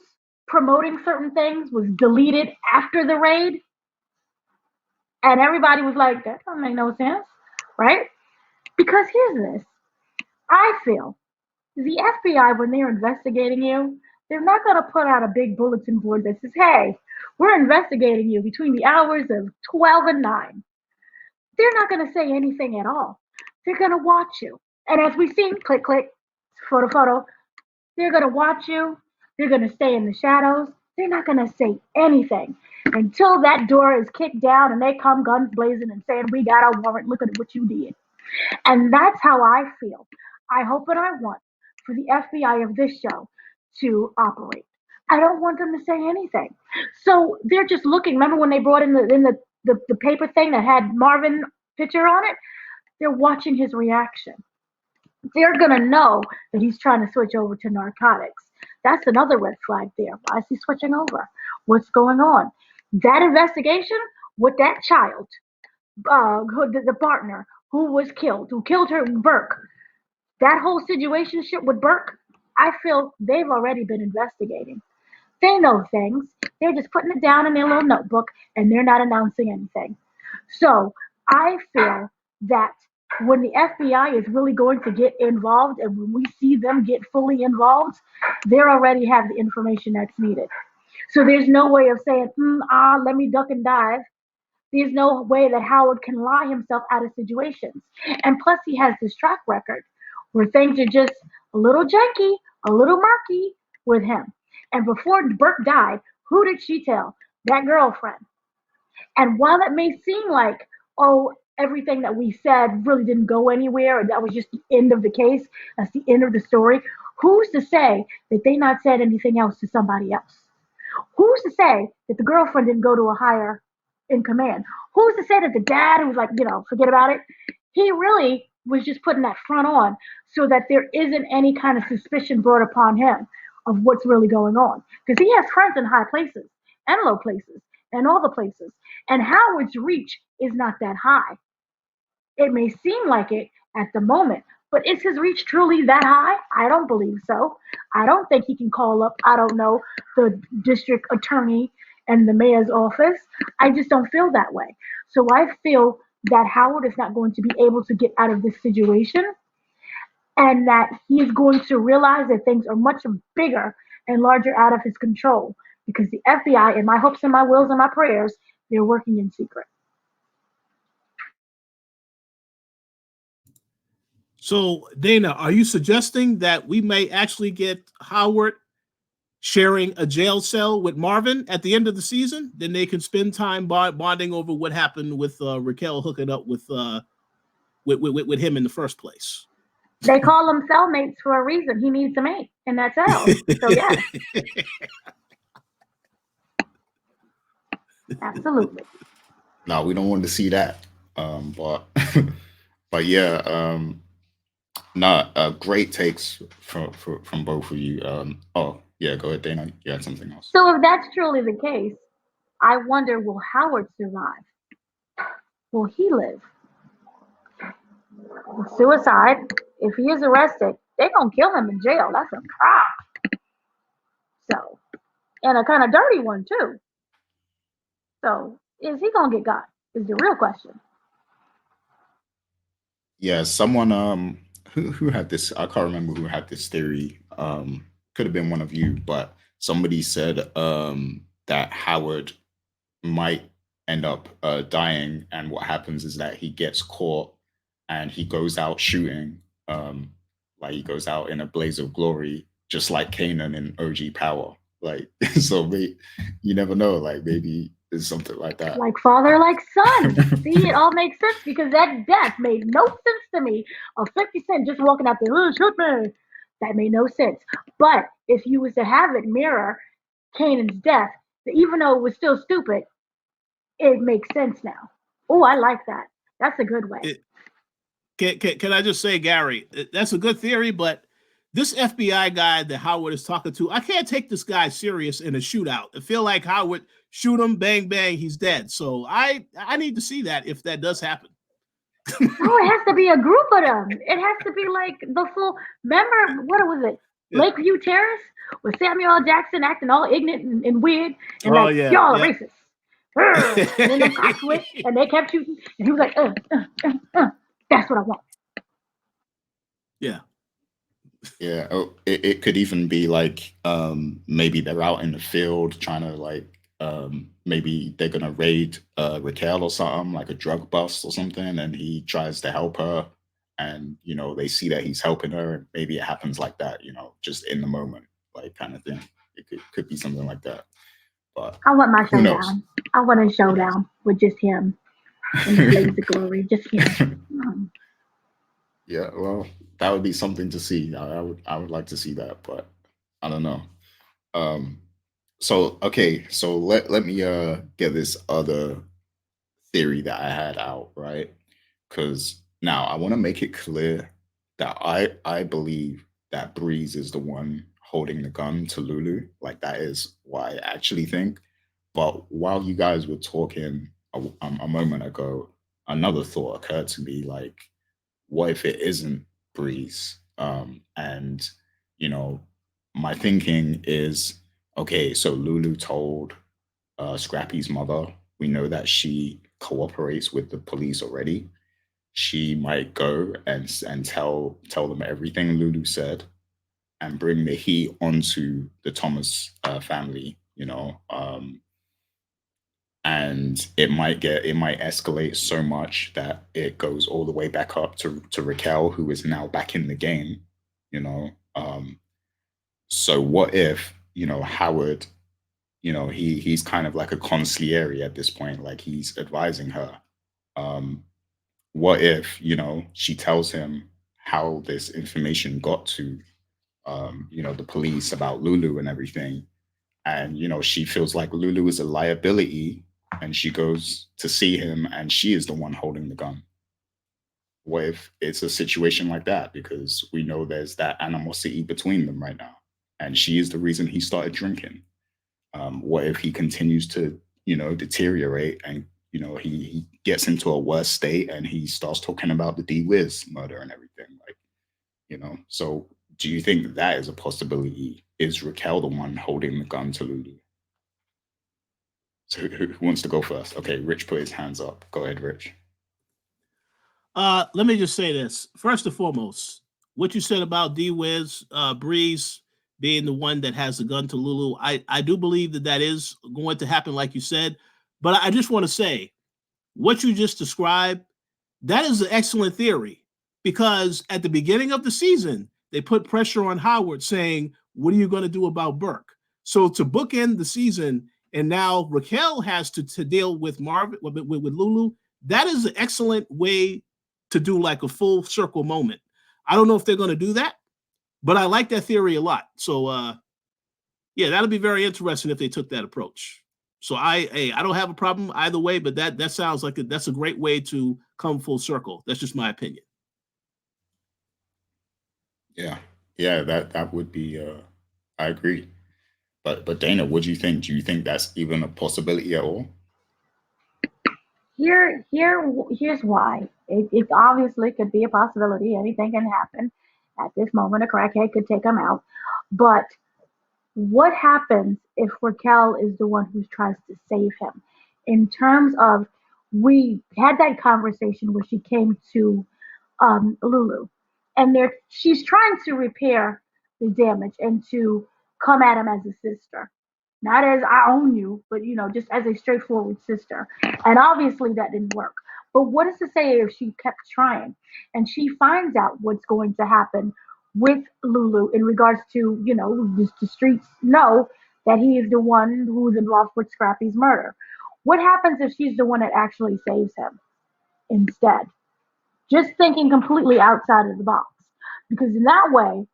promoting certain things was deleted after the raid? And everybody was like, that doesn't make no sense, right? Because here's this. I feel the FBI, when they're investigating you, they're not going to put out a big bulletin board that says, hey, we're investigating you between the hours of 12 and 9. They're not going to say anything at all. They're going to watch you. And as we've seen, click, click, photo, they're going to watch you. They're going to stay in the shadows. They're not going to say anything until that door is kicked down and they come guns blazing and saying, we got a warrant, look at what you did. And that's how I feel. I hope and I want for the FBI of this show to operate. I don't want them to say anything. So they're just looking. Remember when they brought in the paper thing that had Marvin picture on it? They're watching his reaction. They're going to know that he's trying to switch over to narcotics. That's another red flag there. Why is he switching over? What's going on? That investigation with that child, the partner who was killed, who killed her, Burke, that whole situationship with Burke, I feel they've already been investigating. They know things. They're just putting it down in their little notebook and they're not announcing anything. So I feel that when the FBI is really going to get involved and when we see them get fully involved, they already have the information that's needed. So there's no way of saying, let me duck and dive. There's no way that Howard can lie himself out of situations. And plus, he has this track record where things are just a little janky, a little murky with him. And before Burke died, who did she tell? That girlfriend. And while it may seem like, everything that we said really didn't go anywhere, or that was just the end of the case, that's the end of the story, who's to say that they not said anything else to somebody else? Who's to say that the girlfriend didn't go to a higher in command? Who's to say that the dad who was like, forget about it? He really was just putting that front on so that there isn't any kind of suspicion brought upon him of what's really going on. Because he has friends in high places and low places and all the places. And Howard's reach is not that high. It may seem like it at the moment, but is his reach truly that high? I don't believe so. I don't think he can call up, the district attorney and the mayor's office. I just don't feel that way. So I feel that Howard is not going to be able to get out of this situation and that he is going to realize that things are much bigger and larger out of his control because the FBI, in my hopes and my wills and my prayers, they're working in secret. So, Dana, are you suggesting that we may actually get Howard sharing a jail cell with Marvin at the end of the season? Then they can spend time bonding over what happened with Raquel hooking up with him in the first place. They call them cellmates for a reason. He needs a mate in that cell. So, yes. Absolutely. No, we don't want to see that. But yeah, great takes from both of you. Yeah, go ahead, Dana. You had something else. So if that's truly the case, I wonder, will Howard survive? Will he live? Suicide, if he is arrested, they're going to kill him in jail. That's a crime. So, and a kind of dirty one, too. So, is he going to get got? Is the real question. Yeah, someone who had this, I can't remember who had this theory. Could have been one of you, but somebody said that Howard might end up dying, and what happens is that he gets caught and he goes out shooting, like he goes out in a blaze of glory, just like Kanan in OG Power. Like, so you never know, like maybe It's something like that. Like father, like son. See, it all makes sense because that death made no sense to me. Of 50 Cent just walking out there, oh, shoot me. That made no sense. But if you was to have it mirror Kanan's death, even though it was still stupid, it makes sense now. Oh, I like that. That's a good way. Can I just say, Gary, that's a good theory, but this FBI guy that Howard is talking to, I can't take this guy serious in a shootout. I feel like Howard shoot him, bang, bang, he's dead. So I need to see that if that does happen. No, it has to be a group of them. It has to be like the full. Remember, what was it? Yeah. Lakeview Terrace with Samuel L. Jackson acting all ignorant and weird and like, yeah, y'all yeah. are racist. And then the cops went and they kept shooting and he was like, that's what I want. Yeah. Yeah. Oh, it could even be like maybe they're out in the field trying to like maybe they're gonna raid Raquel or something, like a drug bust or something, and he tries to help her, and you know, they see that he's helping her, and maybe it happens like that, you know, just in the moment, like kind of thing. It could be something like that. But I want my who knows? showdown. I want a showdown with just him in the blaze of glory. Just him. Yeah, well, that would be something to see. I would like to see that, but I don't know. So okay, so let me get this other theory that I had out, right? Because now I want to make it clear that I believe that Breeze is the one holding the gun to Lulu. Like that is what I actually think. But while you guys were talking a moment ago, another thought occurred to me. Like, what if it isn't Breeze? And you know, my thinking is okay. So Lulu told Scrappy's mother. We know that she cooperates with the police already. She might go and tell them everything Lulu said and bring the heat onto the Thomas family. You know, and it might escalate so much that it goes all the way back up to Raquel, who is now back in the game. You know, so what if Howard? He's kind of like a consigliere at this point, like he's advising her. What if she tells him how this information got to the police about Lulu and everything, and she feels like Lulu is a liability, and she goes to see him, and she is the one holding the gun. What if it's a situation like that? Because we know there's that animosity between them right now, and she is the reason he started drinking. What if he continues to, deteriorate and, he gets into a worse state and he starts talking about the D-Wiz murder and everything, like, so do you think that is a possibility? Is Raquel the one holding the gun to Lulu? So who wants to go first? Okay, Rich put his hands up. Go ahead, Rich. Let me just say this. First and foremost, what you said about D-Wiz, Breeze being the one that has the gun to Lulu, I do believe that is going to happen, like you said. But I just want to say, what you just described, that is an excellent theory, because at the beginning of the season, they put pressure on Howard saying, what are you going to do about Burke? So to bookend the season, and now Raquel has to deal with Marvin, with Lulu, that is an excellent way to do like a full circle moment. I don't know if they're going to do that, but I like that theory a lot. So, yeah, that'll be very interesting if they took that approach. So I don't have a problem either way, but that sounds like that's a great way to come full circle. That's just my opinion. Yeah, that would be. I agree. But Dana, what do you think? Do you think that's even a possibility at all? Here's why. It obviously could be a possibility. Anything can happen. At this moment, a crackhead could take him out. But what happens if Raquel is the one who tries to save him? In terms of, we had that conversation where she came to Lulu, and she's trying to repair the damage and to come at him as a sister, not as I own you, but just as a straightforward sister. And obviously that didn't work. But what is to say if she kept trying and she finds out what's going to happen with Lulu in regards to, just the streets know that he is the one who's involved with Scrappy's murder? What happens if she's the one that actually saves him instead? Just thinking completely outside of the box. Because in that way,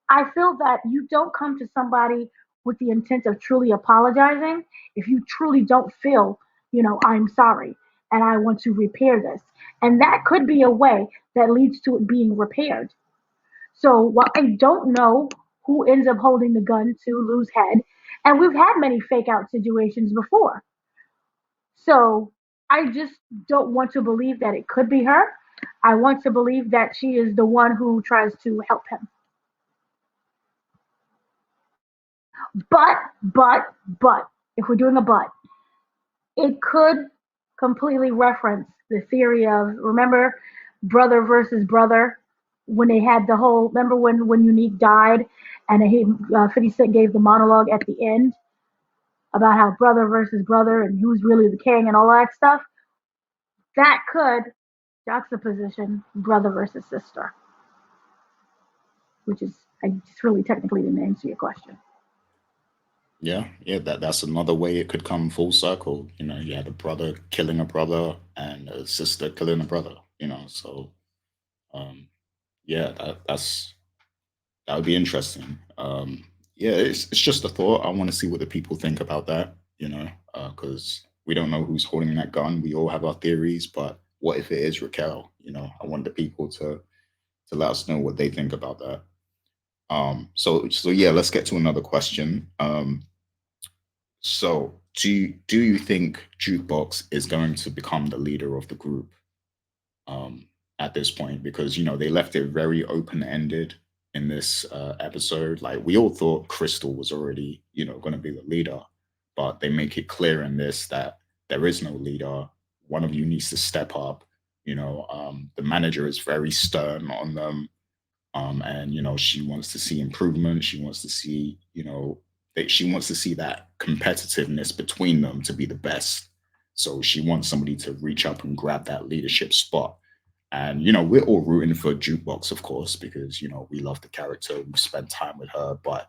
I feel that you don't come to somebody with the intent of truly apologizing if you truly don't feel, I'm sorry and I want to repair this. And that could be a way that leads to it being repaired. So while I don't know who ends up holding the gun to Lou's head, and we've had many fake out situations before. So I just don't want to believe that it could be her. I want to believe that she is the one who tries to help him. But, if we're doing a but, it could completely reference the theory of, remember, brother versus brother, when they had the whole, remember when Unique died and 50 Cent gave the monologue at the end about how brother versus brother and who's really the king and all that stuff? That could juxtaposition brother versus sister, which is, I just really technically didn't answer your question. Yeah, yeah, that's another way it could come full circle. You had a brother killing a brother and a sister killing a brother, so um yeah, that would be interesting. Yeah, it's just a thought. I want to see what the people think about that, because we don't know who's holding that gun. We all have our theories, but what if it is Raquel? I want the people to let us know what they think about that. So yeah, let's get to another question. So do you think Jukebox is going to become the leader of the group at this point? Because they left it very open ended in this episode. Like we all thought Crystal was already going to be the leader, but they make it clear in this that there is no leader. One of you needs to step up. The manager is very stern on them, and she wants to see improvement. She wants to see that she wants to see that competitiveness between them to be the best. So she wants somebody to reach up and grab that leadership spot. And we're all rooting for Jukebox, of course, because we love the character, we spent time with her. But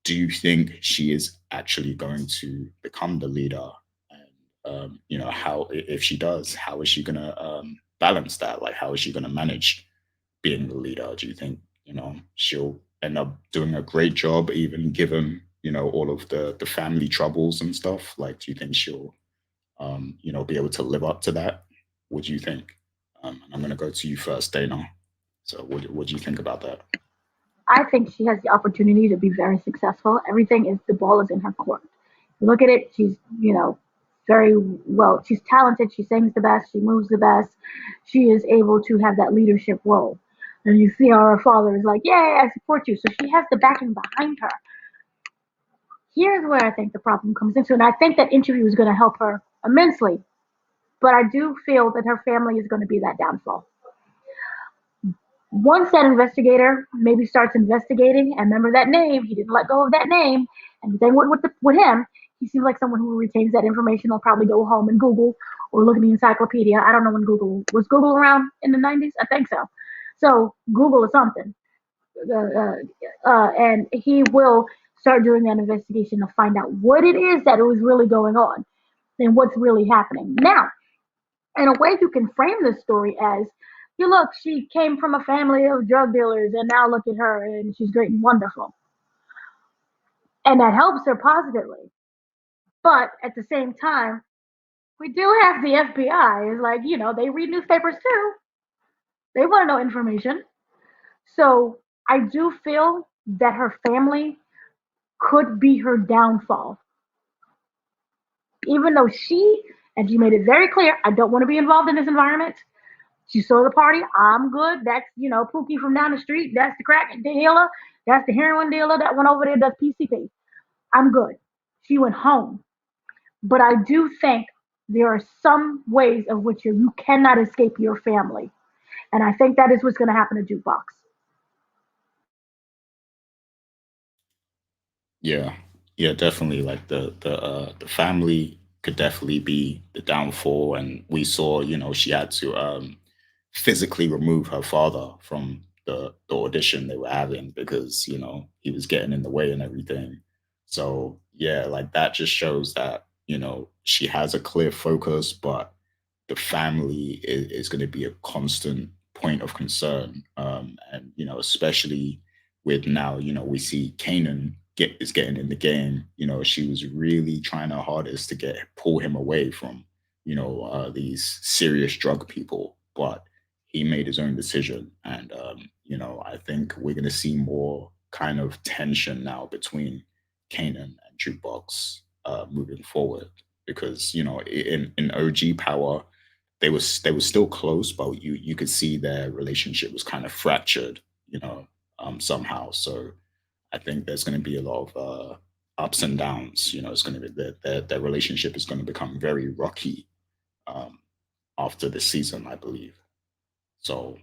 do you think she is actually going to become the leader? And how, if she does, how is she going to balance that? Like, how is she going to manage being the leader? Do you think she'll end up doing a great job, even given all of the family troubles and stuff? Like, do you think she'll be able to live up to that? What do you think? I'm going to go to you first, Dana. So, what do you think about that? I think she has the opportunity to be very successful. Everything is, the ball is in her court. Look at it. She's, very well. She's talented. She sings the best. She moves the best. She is able to have that leadership role. And you see how her father is like, "Yay, I support you." So she has the backing behind her. Here's where I think the problem comes into, and I think that interview is going to help her immensely. But I do feel that her family is going to be that downfall. Once that investigator maybe starts investigating, and remember that name, he didn't let go of that name, and the thing with him, he seems like someone who retains that information. He'll probably go home and Google or look at the encyclopedia. I don't know when Google around in the 90s? I think so. So Google is something. And he will start doing that investigation to find out what it is that was really going on and what's really happening. Now, in a way, you can frame this story as, you look, she came from a family of drug dealers, and now look at her, and she's great and wonderful. And that helps her positively. But at the same time, we do have the FBI. It's like, they read newspapers too. They want to know information. So I do feel that her family could be her downfall. Even though and she made it very clear, I don't want to be involved in this environment. She saw the party. I'm good. That's, Pookie from down the street. That's the crack dealer. That's the heroin dealer. That one over there does PCP. I'm good. She went home. But I do think there are some ways of which you cannot escape your family. And I think that is what's going to happen to Jukebox. Yeah, yeah, definitely. Like the family could definitely be the downfall, and we saw, she had to physically remove her father from the audition they were having because he was getting in the way and everything. So yeah, like that just shows that she has a clear focus, but the family is going to be a constant point of concern. And especially with now, we see Kanan is getting in the game. She was really trying her hardest to pull him away from, these serious drug people, but he made his own decision. And I think we're going to see more kind of tension now between Kanan and Jukebox moving forward, because in OG Power they were still close, but you could see their relationship was kind of fractured, somehow. So I think there's going to be a lot of ups and downs. It's going to be their relationship is going to become very rocky um, after this season, I believe. So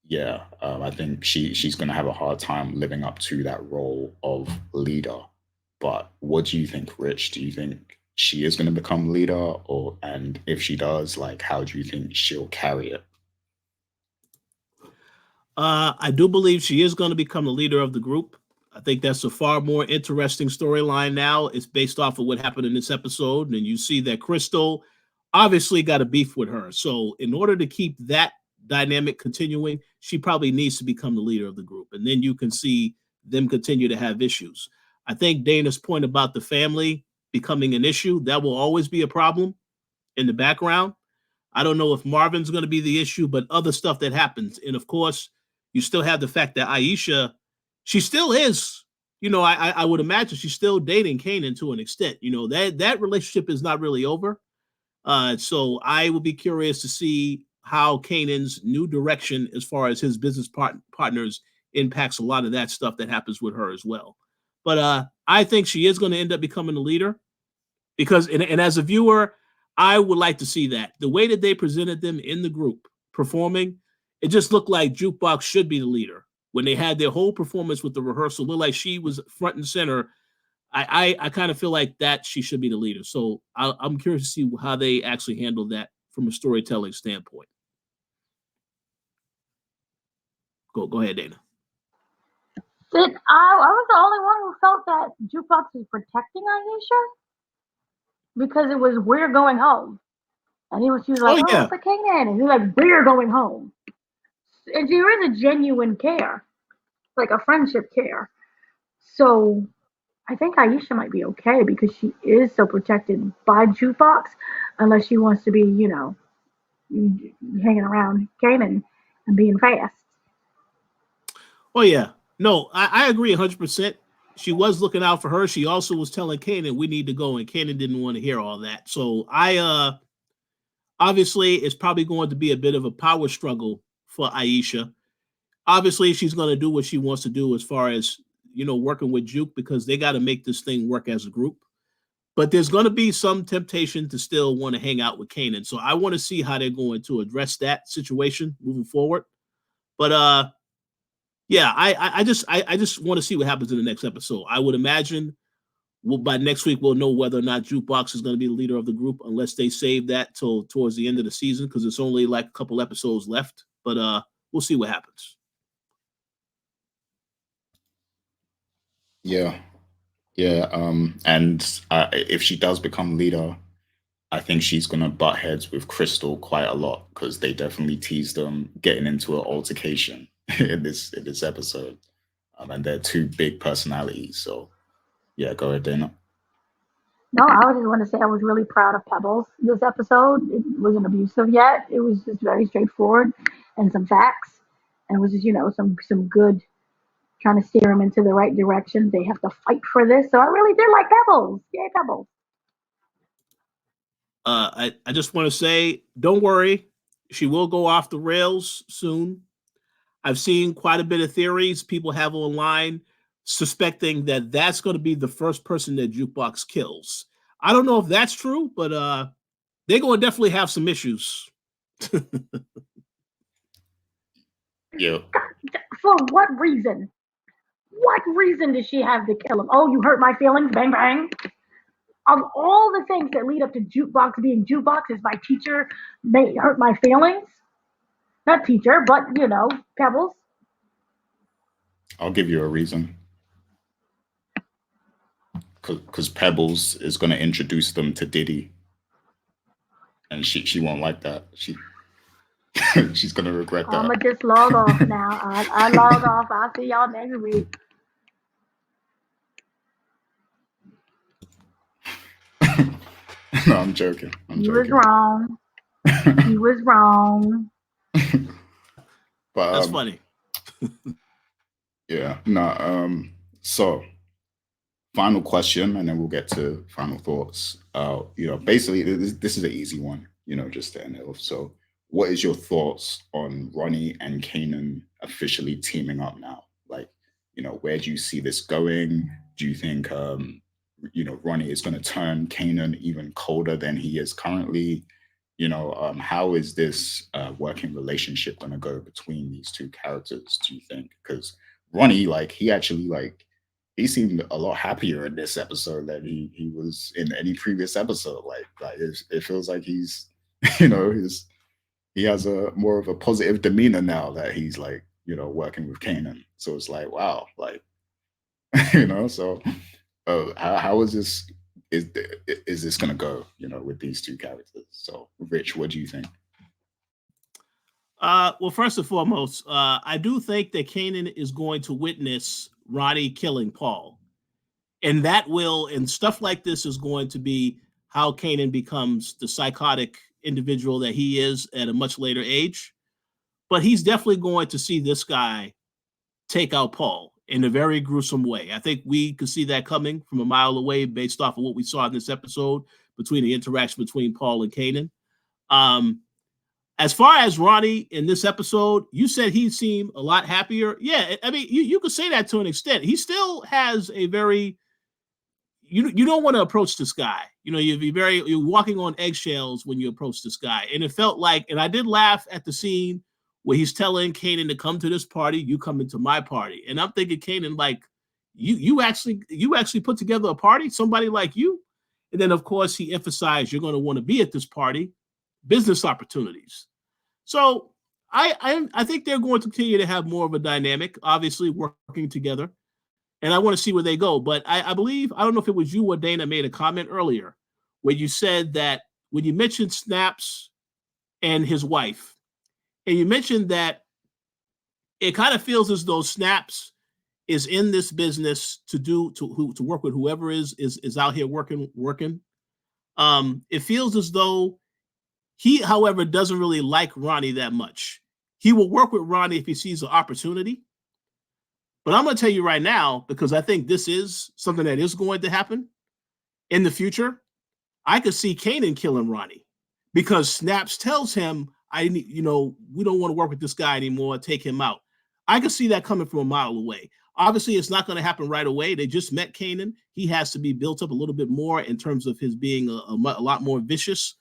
yeah, I think she's going to have a hard time living up to that role of leader. But what do you think, Rich? Do you think she is going to become leader, and if she does, like, how do you think she'll carry it? I do believe she is going to become the leader of the group. I think that's a far more interesting storyline now. It's based off of what happened in this episode, and you see that Crystal obviously got a beef with her. So in order to keep that dynamic continuing, she probably needs to become the leader of the group, and then you can see them continue to have issues. I think Dana's point about the family becoming an issue, that will always be a problem in the background. I don't know if Marvin's going to be the issue, but other stuff that happens. And of course, you still have the fact that Aisha, she still is, I would imagine she's still dating Kanan to an extent. That relationship is not really over. So I will be curious to see how Kanan's new direction as far as his business partners impacts a lot of that stuff that happens with her as well. But I think she is going to end up becoming the leader because, and as a viewer, I would like to see that. The way that they presented them in the group performing, it just looked like Jukebox should be the leader. When they had their whole performance with the rehearsal, looked like she was front and center. I kind of feel like that she should be the leader. So I'm curious to see how they actually handle that from a storytelling standpoint. Go ahead, Dana. I was the only one who felt that Jukebox was protecting Aisha because it was we're going home, and she was like, yeah, for Kanan, and he was like, we're going home, and there is a genuine care, like a friendship care. So I think Aisha might be okay because she is so protected by Jukebox, unless she wants to be, hanging around Kanan and being fast. Oh yeah, no, I agree 100%. She was looking out for her. She also was telling Kanan we need to go, and Kanan didn't want to hear all that. So obviously it's probably going to be a bit of a power struggle for Aisha. Obviously, she's going to do what she wants to do as far as working with Juke because they got to make this thing work as a group. But there's going to be some temptation to still want to hang out with Kanan. So I want to see how they're going to address that situation moving forward. But yeah, I just want to see what happens in the next episode. I would imagine by next week we'll know whether or not Jukebox is going to be the leader of the group, unless they save that till towards the end of the season because it's only like a couple episodes left. But we'll see what happens. Yeah, yeah. And if she does become leader, I think she's gonna butt heads with Crystal quite a lot because they definitely teased them getting into an altercation in this episode, and they're two big personalities. So yeah, go ahead, Dana. No, I just want to say I was really proud of Pebbles this episode. It wasn't abusive yet. It was just very straightforward and some facts. And it was just, some good trying to steer them into the right direction. They have to fight for this. So I really did like Pebbles. Yay, Pebbles. I just want to say, don't worry. She will go off the rails soon. I've seen quite a bit of theories people have online suspecting that that's going to be the first person that Jukebox kills. I don't know if that's true, but they're going to definitely have some issues. Yeah. For what reason? What reason does she have to kill him? Oh, you hurt my feelings, bang bang. Of all the things that lead up to Jukebox being Jukebox, is my teacher may hurt my feelings? Not teacher, but Pebbles. I'll give you a reason. because Pebbles is going to introduce them to Diddy, and she won't like that. She's going to regret I'm that. gonna just log off now. I log off. I'll see y'all next week. No, I'm joking. I'm You was joking. wrong. You was wrong. But That's funny. yeah, no. So final question, and then we'll get to final thoughts. Basically, this is an easy one. Just to end it off. So, what is your thoughts on Ronnie and Kanan officially teaming up now? Like, where do you see this going? Do you think, Ronnie is going to turn Kanan even colder than he is currently? How is this working relationship going to go between these two characters? Do you think? Because Ronnie, like, he seemed a lot happier in this episode than he was in any previous episode. Like it feels like he's, he has a more of a positive demeanor now that he's like, working with Kanan. So it's like, wow, like, so how is this? Is this gonna go? With these two characters. So, Rich, what do you think? Well, first and foremost, I do think that Kanan is going to witness Ronnie killing Paul. And and stuff like this is going to be how Kanan becomes the psychotic individual that he is at a much later age. But he's definitely going to see this guy take out Paul in a very gruesome way. I think we could see that coming from a mile away based off of what we saw in this episode between the interaction between Paul and Kanan. As far as Ronnie in this episode, you said he seemed a lot happier. Yeah, I mean, you could say that to an extent. He still has a very you don't want to approach this guy. You're walking on eggshells when you approach this guy. And it felt like, and I did laugh at the scene where he's telling Kanan to come to this party, you come into my party. And I'm thinking, Kanan, like, you actually put together a party, somebody like you. And then of course he emphasized you're going to want to be at this party, business opportunities. So I think they're going to continue to have more of a dynamic, obviously working together. And I want to see where they go. But I believe, I don't know if it was you or Dana made a comment earlier where you said that when you mentioned Snaps and his wife, and you mentioned that it kind of feels as though Snaps is in this business to work with whoever is out here working. It feels as though he, however, doesn't really like Ronnie that much. He will work with Ronnie if he sees an opportunity. But I'm going to tell you right now, because I think this is something that is going to happen in the future. I could see Kanan killing Ronnie because Snaps tells him, we don't want to work with this guy anymore. Take him out. I could see that coming from a mile away. Obviously, it's not going to happen right away. They just met Kanan. He has to be built up a little bit more in terms of his being a lot more vicious.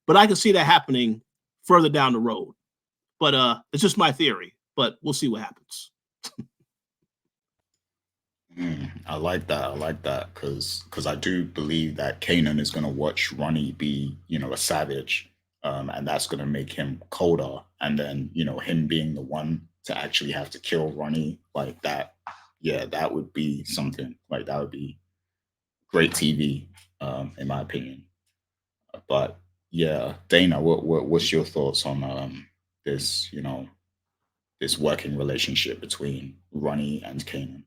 But I can see that happening further down the road. But it's just my theory. But we'll see what happens. I like that because I do believe that Kanan is going to watch Ronnie be a savage, and that's going to make him colder, and then him being the one to actually have to kill Ronnie like that. Yeah, that would be something. Like, that would be great TV, in my opinion. But yeah, Dana, what's your thoughts on this this working relationship between Ronnie and Kanan?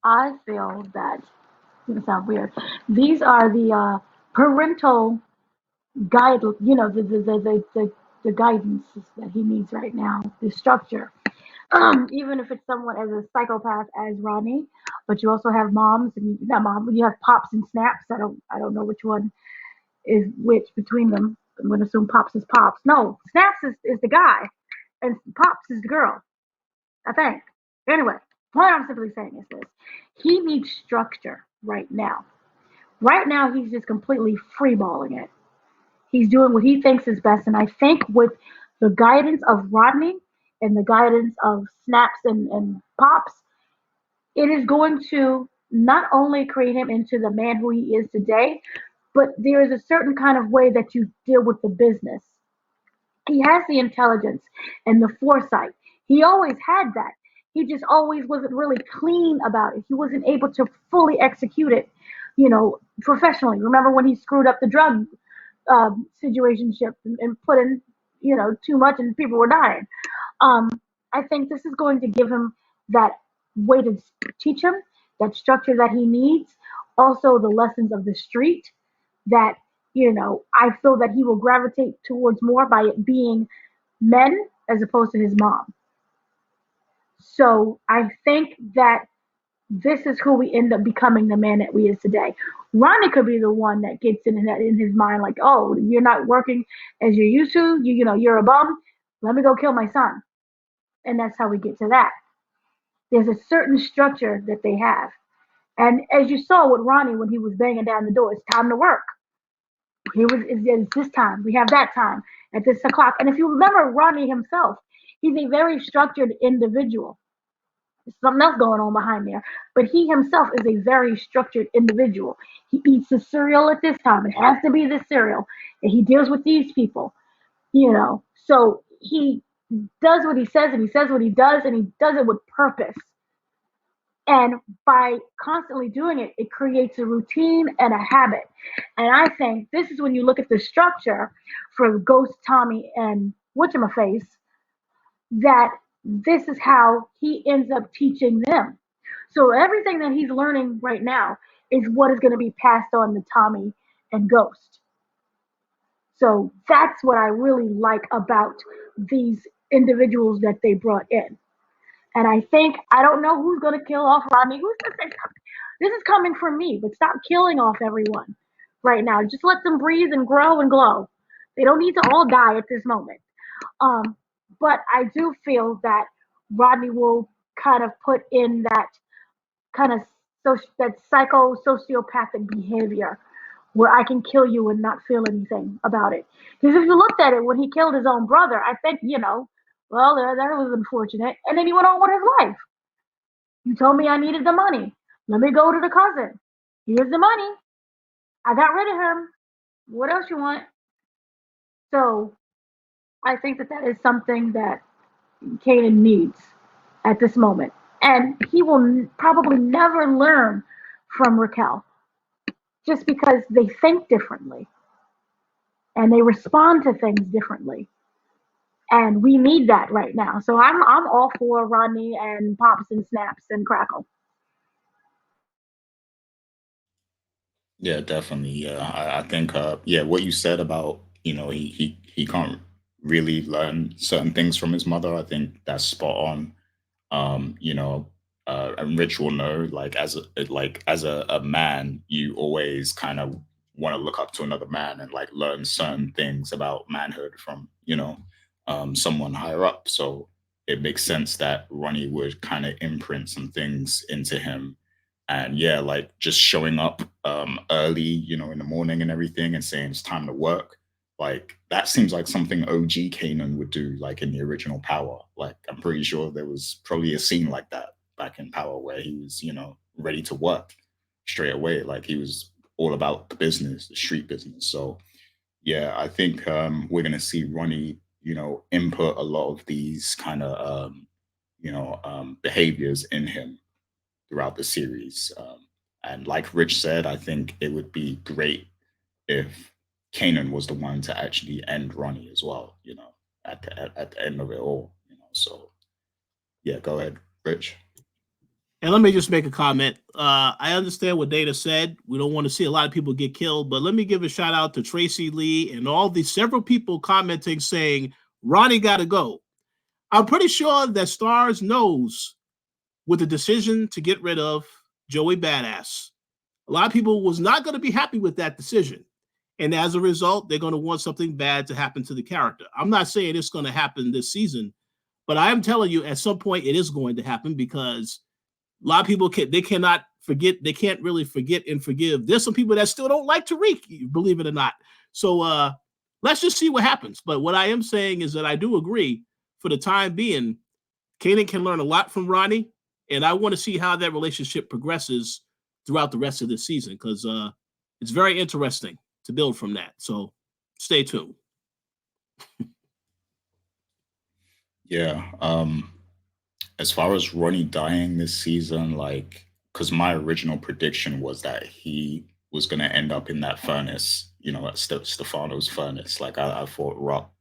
I feel that it's gonna sound weird. These are the parental guide. The guidance that he needs right now. The structure. Even if it's someone as a psychopath as Ronnie, but you also have moms and not mom. You have pops and snaps. I don't know which one is which between them. I'm gonna assume pops is pops. No, snaps is the guy, and pops is the girl. I think. Anyway, what I'm simply saying is this: he needs structure right now. Right now, he's just completely freeballing it. He's doing what he thinks is best, and I think with the guidance of Rodney and the guidance of Snaps and Pops, it is going to not only create him into the man who he is today, but there is a certain kind of way that you deal with the business. He has the intelligence and the foresight. He always had that. He just always wasn't really clean about it. He wasn't able to fully execute it, professionally. Remember when he screwed up the drug situationship and put in, too much and people were dying. Um, I think this is going to give him that way to teach him that structure that he needs. Also, the lessons of the street that, I feel that he will gravitate towards more by it being men as opposed to his mom. So I think that this is who we end up becoming the man that we is today. Ronnie could be the one that gets in his mind like, oh, you're not working as you used to. You're a bum. Let me go kill my son, and that's how we get to that. There's a certain structure that they have, and as you saw with Ronnie when he was banging down the door, it's time to work. It's this time. We have that time at this o'clock. And if you remember Ronnie himself, he's a very structured individual. There's something else going on behind there. But he himself is a very structured individual. He eats his cereal at this time. It has to be this cereal. And he deals with these people. So he does what he says and he says what he does and he does it with purpose. And by constantly doing it, it creates a routine and a habit. And I think this is when you look at the structure for Ghost Tommy and Whatchamaface, that this is how he ends up teaching them. So everything that he's learning right now is what is going to be passed on to Tommy and Ghost. So that's what I really like about these individuals that they brought in. And I don't know who's going to kill off Rodney. Who's going to say something? This is coming from me, but stop killing off everyone right now. Just let them breathe and grow and glow. They don't need to all die at this moment. But I do feel that Rodney will kind of put in that kind of that sociopathic behavior where I can kill you and not feel anything about it. Because if you looked at it when he killed his own brother, I think, well, that was unfortunate. And then he went on with his life. You told me I needed the money. Let me go to the cousin. Here's the money. I got rid of him. What else you want? So I think that is something that Kanan needs at this moment. And he will probably never learn from Raquel just because they think differently and they respond to things differently. And we need that right now. So I'm all for Rodney and Pops and Snaps and Crackle. Yeah, definitely. Yeah, I think. Yeah, what you said about he can't really learn certain things from his mother. I think that's spot on. And Rich will know, like as a man, you always kind of want to look up to another man and like learn certain things about manhood from someone higher up. So it makes sense that Ronnie would kind of imprint some things into him. And yeah, like just showing up early, in the morning and everything and saying it's time to work. Like that seems like something OG Kanan would do, like in the original Power. Like I'm pretty sure there was probably a scene like that back in Power where he was, ready to work straight away. Like he was all about the business, the street business. So yeah, I think we're gonna see Ronnie, input a lot of these kind of behaviors in him throughout the series. And like Rich said, I think it would be great if Kanan was the one to actually end Ronnie as well, at the end of it all. So yeah, go ahead, Rich. And let me just make a comment. I understand what Dana said. We don't want to see a lot of people get killed, but let me give a shout out to Tracy Lee and all these several people commenting saying Ronnie got to go. I'm pretty sure that Stars knows with the decision to get rid of Joey Badass. A lot of people was not going to be happy with that decision. And as a result, they're going to want something bad to happen to the character. I'm not saying it's going to happen this season, but I am telling you at some point it is going to happen because a lot of people cannot forget. They can't really forget and forgive. There's some people that still don't like Tariq, believe it or not. So let's just see what happens. But what I am saying is that I do agree for the time being, Kanan can learn a lot from Ronnie. And I want to see how that relationship progresses throughout the rest of the season because it's very interesting to build from that. So stay tuned. Yeah. as far as Ronnie dying this season, like, because my original prediction was that he was going to end up in that furnace, at Stefano's furnace. Like, I thought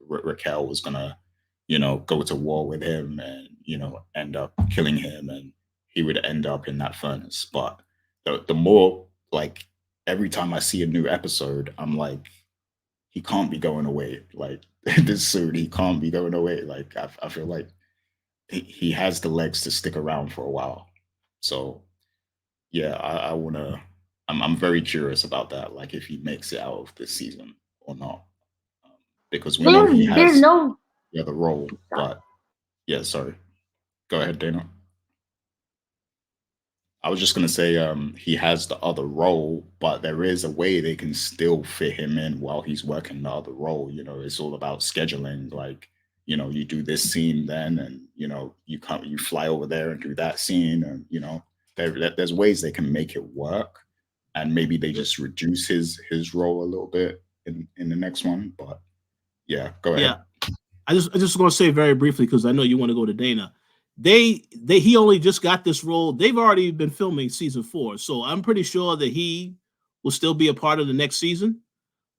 Raquel was going to, go to war with him and, end up killing him and he would end up in that furnace. But the more, like, every time I see a new episode, I'm like, he can't be going away. Like, this soon, he can't be going away. Like, I feel like he has the legs to stick around for a while. So yeah, I wanna. I'm very curious about that. Like if he makes it out of this season or not, um, because we know he There's has no. the role. Sorry. But yeah, sorry. Go ahead, Dana. I was just gonna say he has the other role, but there is a way they can still fit him in while he's working the other role. It's all about scheduling. Like, you do this scene then, and you fly over there and do that scene, and there's ways they can make it work, and maybe they just reduce his role a little bit in the next one. But yeah, go ahead. Yeah, I just want to say very briefly because I know you want to go to Dana. He only just got this role. They've already been filming season 4, so I'm pretty sure that he will still be a part of the next season.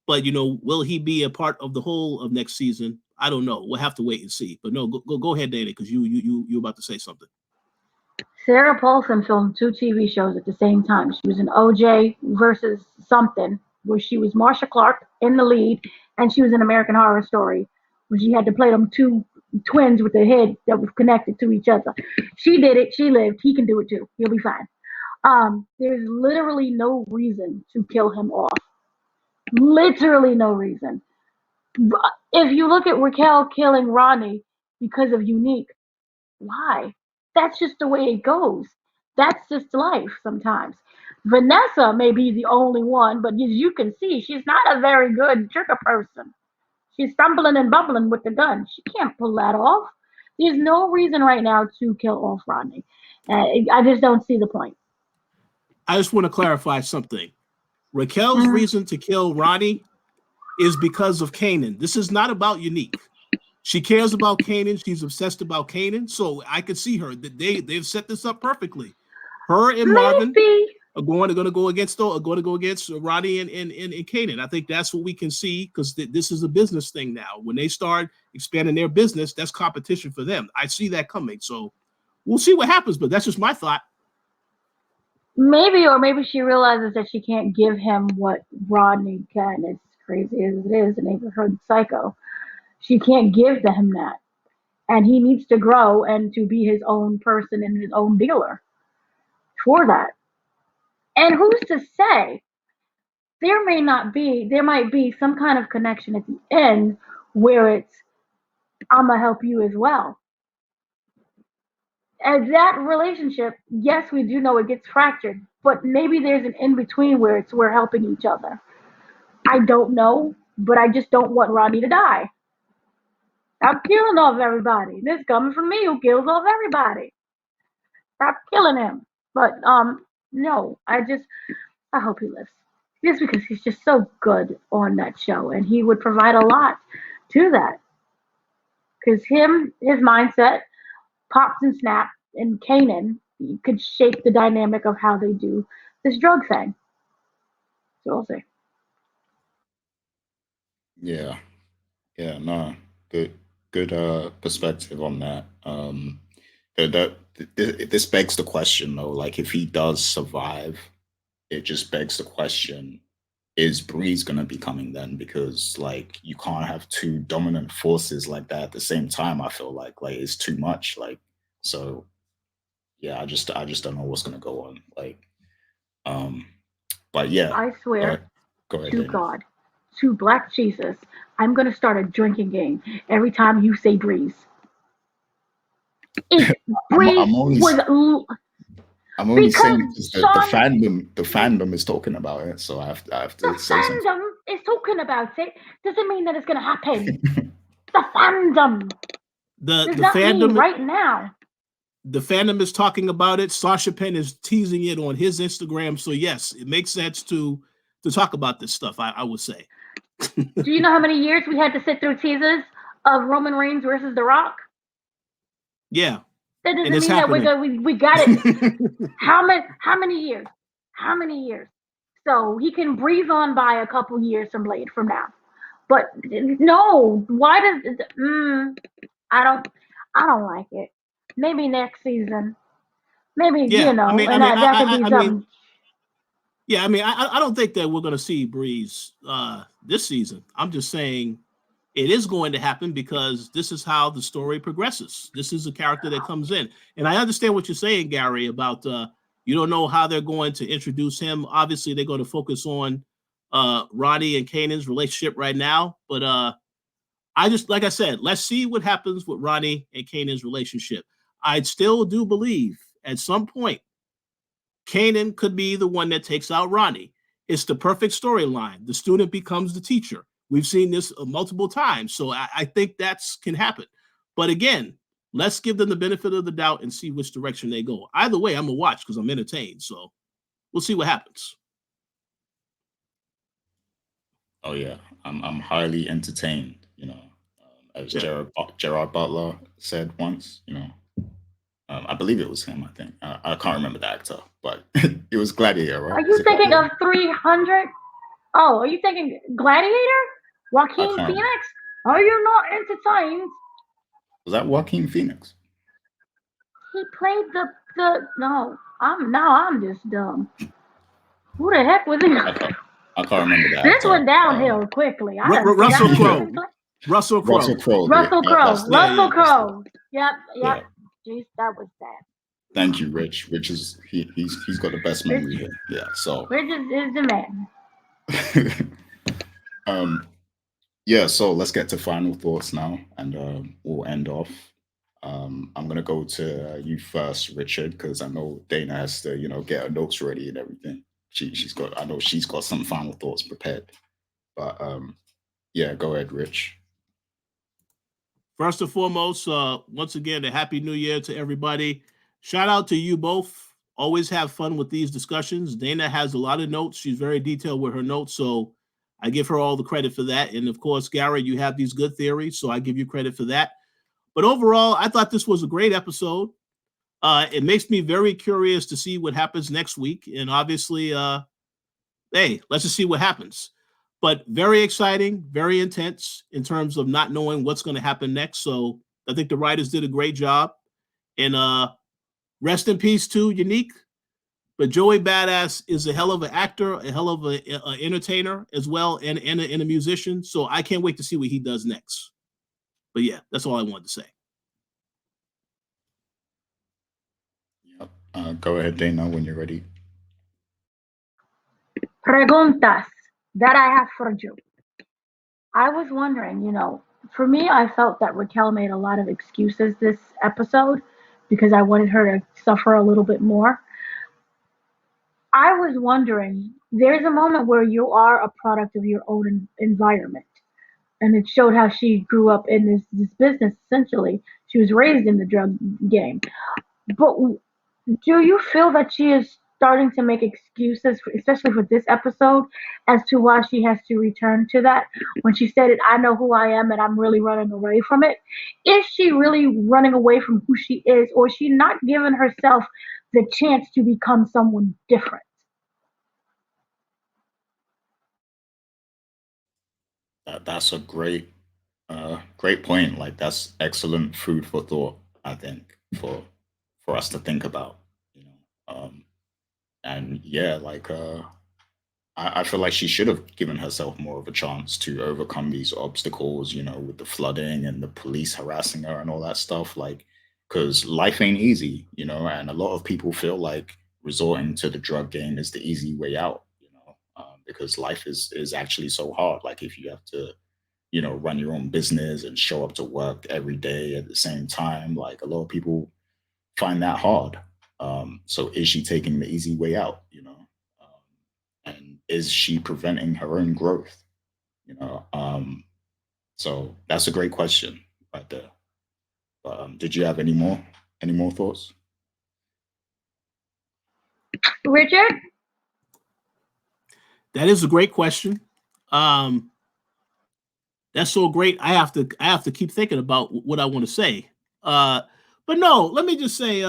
But will he be a part of the whole of next season? I don't know. We'll have to wait and see. But no, go ahead, Dana, because you about to say something. Sarah Paulson filmed 2 TV shows at the same time. She was in OJ versus something, where she was Marsha Clark in the lead, and she was in American Horror Story, where she had to play them 2 twins with their head that was connected to each other. She did it. She lived. He can do it too. He'll be fine. There's literally no reason to kill him off. Literally no reason. If you look at Raquel killing Ronnie because of Unique, why? That's just the way it goes. That's just life sometimes. Vanessa may be the only one, but as you can see, she's not a very good trigger person. She's stumbling and bubbling with the gun. She can't pull that off. There's no reason right now to kill off Rodney. I just don't see the point. I just want to clarify something. Raquel's reason to kill Ronnie is because of Kanan. This is not about Unique. She cares about Kanan. She's obsessed about Kanan. So I could see her. They've set this up perfectly. Her and Marvin are going to go against Ronnie and Kanan. I think that's what we can see because this is a business thing now. When they start expanding their business, that's competition for them. I see that coming. So we'll see what happens, but that's just my thought. Maybe she realizes that she can't give him what Rodney can. As crazy as it is, a neighborhood psycho. She can't give him that. And he needs to grow and to be his own person and his own dealer for that. And who's to say? There might be some kind of connection at the end where it's, I'm going to help you as well. And that relationship, yes, we do know it gets fractured, but maybe there's an in between where we're helping each other. I don't know, but I just don't want Ronnie to die. Stop killing off everybody. This coming from me who kills off everybody. Stop killing him. But no, I hope he lives. Just because he's just so good on that show, and he would provide a lot to that. Because his mindset, Pops and Snap, and Kanan could shape the dynamic of how they do this drug thing. So we'll see. Yeah, no, good perspective on that. This begs the question though, like if he does survive, it just begs the question: is Breeze gonna be coming then? Because like you can't have 2 dominant forces like that at the same time. I feel like it's too much. Like so, yeah. I just don't know what's gonna go on. Like, but yeah. I swear go ahead, to Dana. God, to Black Jesus, I'm gonna start a drinking game every time you say Breeze. If Breeze I'm only saying because the fandom is talking about it, so I have to say something. The fandom is talking about it. Doesn't mean that it's going to happen. The fandom. The fandom right now. The fandom is talking about it. Sasha Penn is teasing it on his Instagram. So yes, it makes sense to talk about this stuff. I would say. Do you know how many years we had to sit through teasers of Roman Reigns versus The Rock? Yeah. That doesn't And it's mean that happening. we got it. How many years? How many years? So he can breathe on by a couple years from now. But no, why does I don't I don't like it. Maybe next season. Maybe, Yeah, and that could be I mean, something. yeah, I mean, I don't think that we're going to see Breeze this season. I'm just saying it is going to happen because this is how the story progresses. This is a character that comes in, and I understand what you're saying, Gary, about you don't know how they're going to introduce him. Obviously, they're going to focus on Ronnie and Kanan's relationship right now, but I just, like I said, let's see what happens with Ronnie and Kanan's relationship. I still do believe at some point Kanan could be the one that takes out Ronnie. It's the perfect storyline. The student becomes the teacher. We've seen this multiple times, so I think that's can happen. But again, let's give them the benefit of the doubt and see which direction they go. Either way, I'm gonna watch because I'm entertained. So we'll see what happens. Oh yeah, I'm highly entertained. As Yeah. Gerard Butler said once. I believe it was him. I think I can't remember the actor, but it was Gladiator, right? Are you thinking of 300? Oh, are you thinking Gladiator? I Joaquin can't. Phoenix? Are you not entertained? Was that Joaquin Phoenix? He played the no. I'm just dumb. Who the heck was he? I can't remember the This actor. went downhill quickly. I done Russell forgot Crowe. even Russell Crowe. Russell Crowe. Russell Crowe. Russell Crowe. Yep. Yeah. Jeez, that was sad. Thank you, Rich. Rich is he's got the best memory here. Yeah. So Rich is the man. Yeah, so let's get to final thoughts now, and we'll end off. I'm gonna go to you first, Richard, because I know Dana has to, get her notes ready and everything. I know she's got some final thoughts prepared. But yeah, go ahead, Rich. First and foremost, once again, a happy new year to everybody. Shout out to you both. Always have fun with these discussions. Dana has a lot of notes. She's very detailed with her notes, so I give her all the credit for that. And of course, Gary, you have these good theories, so I give you credit for that. But overall, I thought this was a great episode. It makes me very curious to see what happens next week. And obviously, hey, let's just see what happens. But very exciting, very intense in terms of not knowing what's going to happen next. So I think the writers did a great job. And rest in peace to Unique. But Joey Badass is a hell of an actor, a hell of an entertainer as well, and a musician. So I can't wait to see what he does next. But yeah, that's all I wanted to say. Yep. Go ahead, Dana, when you're ready. Preguntas that I have for you. I was wondering, for me, I felt that Raquel made a lot of excuses this episode because I wanted her to suffer a little bit more. I was wondering, there's a moment where you are a product of your own environment. And it showed how she grew up in this business, essentially. She was raised in the drug game. But do you feel that she is starting to make excuses, especially for this episode, as to why she has to return to that? When she stated, I know who I am and I'm really running away from it. Is she really running away from who she is, or is she not giving herself the chance to become someone different? That's a great point. Like that's excellent food for thought, I think, for us to think about. And yeah, like I feel like she should have given herself more of a chance to overcome these obstacles, with the flooding and the police harassing her and all that stuff. Like, because life ain't easy, and a lot of people feel like resorting to the drug game is the easy way out, because life is actually so hard. Like, if you have to, run your own business and show up to work every day at the same time, like a lot of people find that hard. So, is she taking the easy way out? And is she preventing her own growth? So that's a great question right there. But did you have any more thoughts? Richard? That is a great question. That's so great. I have to keep thinking about what I want to say. But no, let me just say,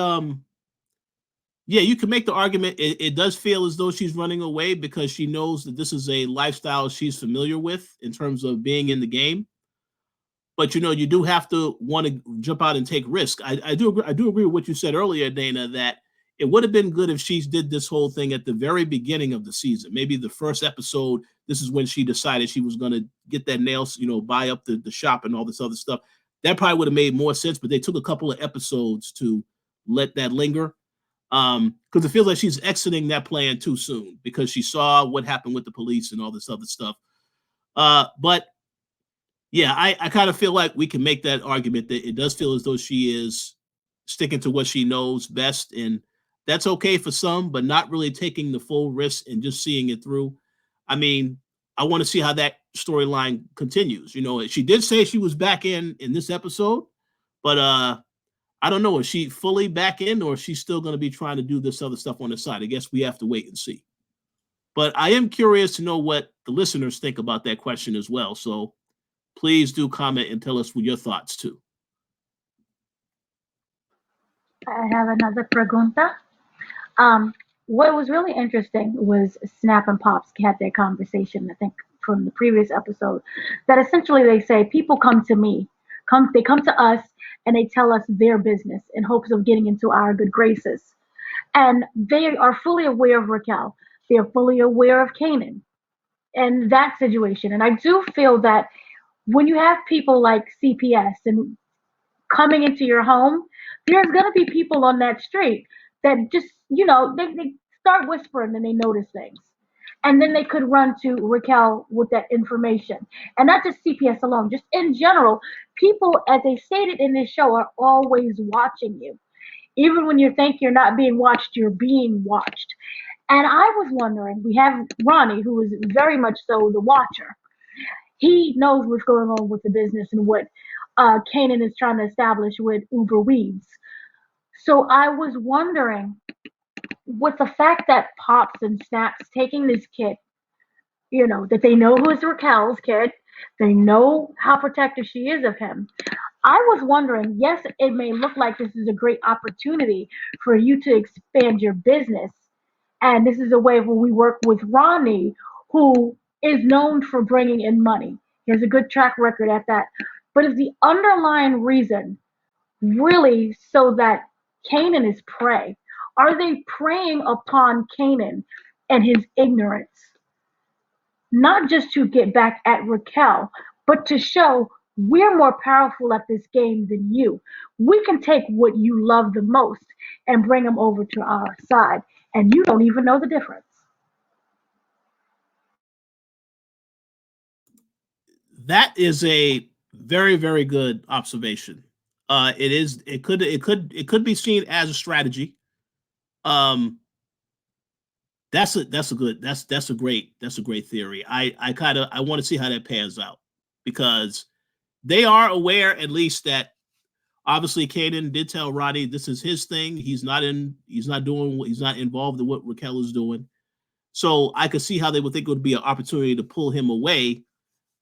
yeah, you can make the argument. It does feel as though she's running away because she knows that this is a lifestyle she's familiar with in terms of being in the game. But you do have to want to jump out and take risk. I do agree. I do agree with what you said earlier, Dana, that it would have been good if she did this whole thing at the very beginning of the season. Maybe the first episode. This is when she decided she was going to get that nails, buy up the shop and all this other stuff. That probably would have made more sense. But they took a couple of episodes to let that linger, because it feels like she's exiting that plan too soon because she saw what happened with the police and all this other stuff. But yeah, I kind of feel like we can make that argument that it does feel as though she is sticking to what she knows best, and that's okay for some, but not really taking the full risk and just seeing it through. I mean, I want to see how that storyline continues. She did say she was back in this episode, but I don't know, is she fully back in, or is she still going to be trying to do this other stuff on the side? I guess we have to wait and see. But I am curious to know what the listeners think about that question as well. So please do comment and tell us what your thoughts too. I have another pregunta. What was really interesting was Snap and Pops had their conversation, I think, from the previous episode, that essentially they say people come to me, they come to us and they tell us their business in hopes of getting into our good graces. And they are fully aware of Raquel. They are fully aware of Kanan and that situation. And I do feel that when you have people like CPS and coming into your home, there's going to be people on that street that just, they start whispering and they notice things. And then they could run to Raquel with that information. And not just CPS alone, just in general, people, as they stated in this show, are always watching you. Even when you think you're not being watched, you're being watched. And I was wondering, we have Ronnie, who is very much so the watcher. He knows what's going on with the business and what Kanan is trying to establish with Uber Weeds. So I was wondering, with the fact that Pops and Snaps taking this kid, that they know who is Raquel's kid, they know how protective she is of him. I was wondering, yes, it may look like this is a great opportunity for you to expand your business. And this is a way where we work with Ronnie, who is known for bringing in money. He has a good track record at that. But is the underlying reason really so that Kanan is prey? Are they preying upon Kanan and his ignorance? Not just to get back at Raquel, but to show we're more powerful at this game than you. We can take what you love the most and bring them over to our side, and you don't even know the difference. That is a very, very good observation. It could be seen as a strategy. That's a great theory. I want to see how that pans out, because they are aware, at least, that obviously Kanan did tell Ronnie this is his thing. He's not involved in what Raquel is doing. So I could see how they would think it would be an opportunity to pull him away.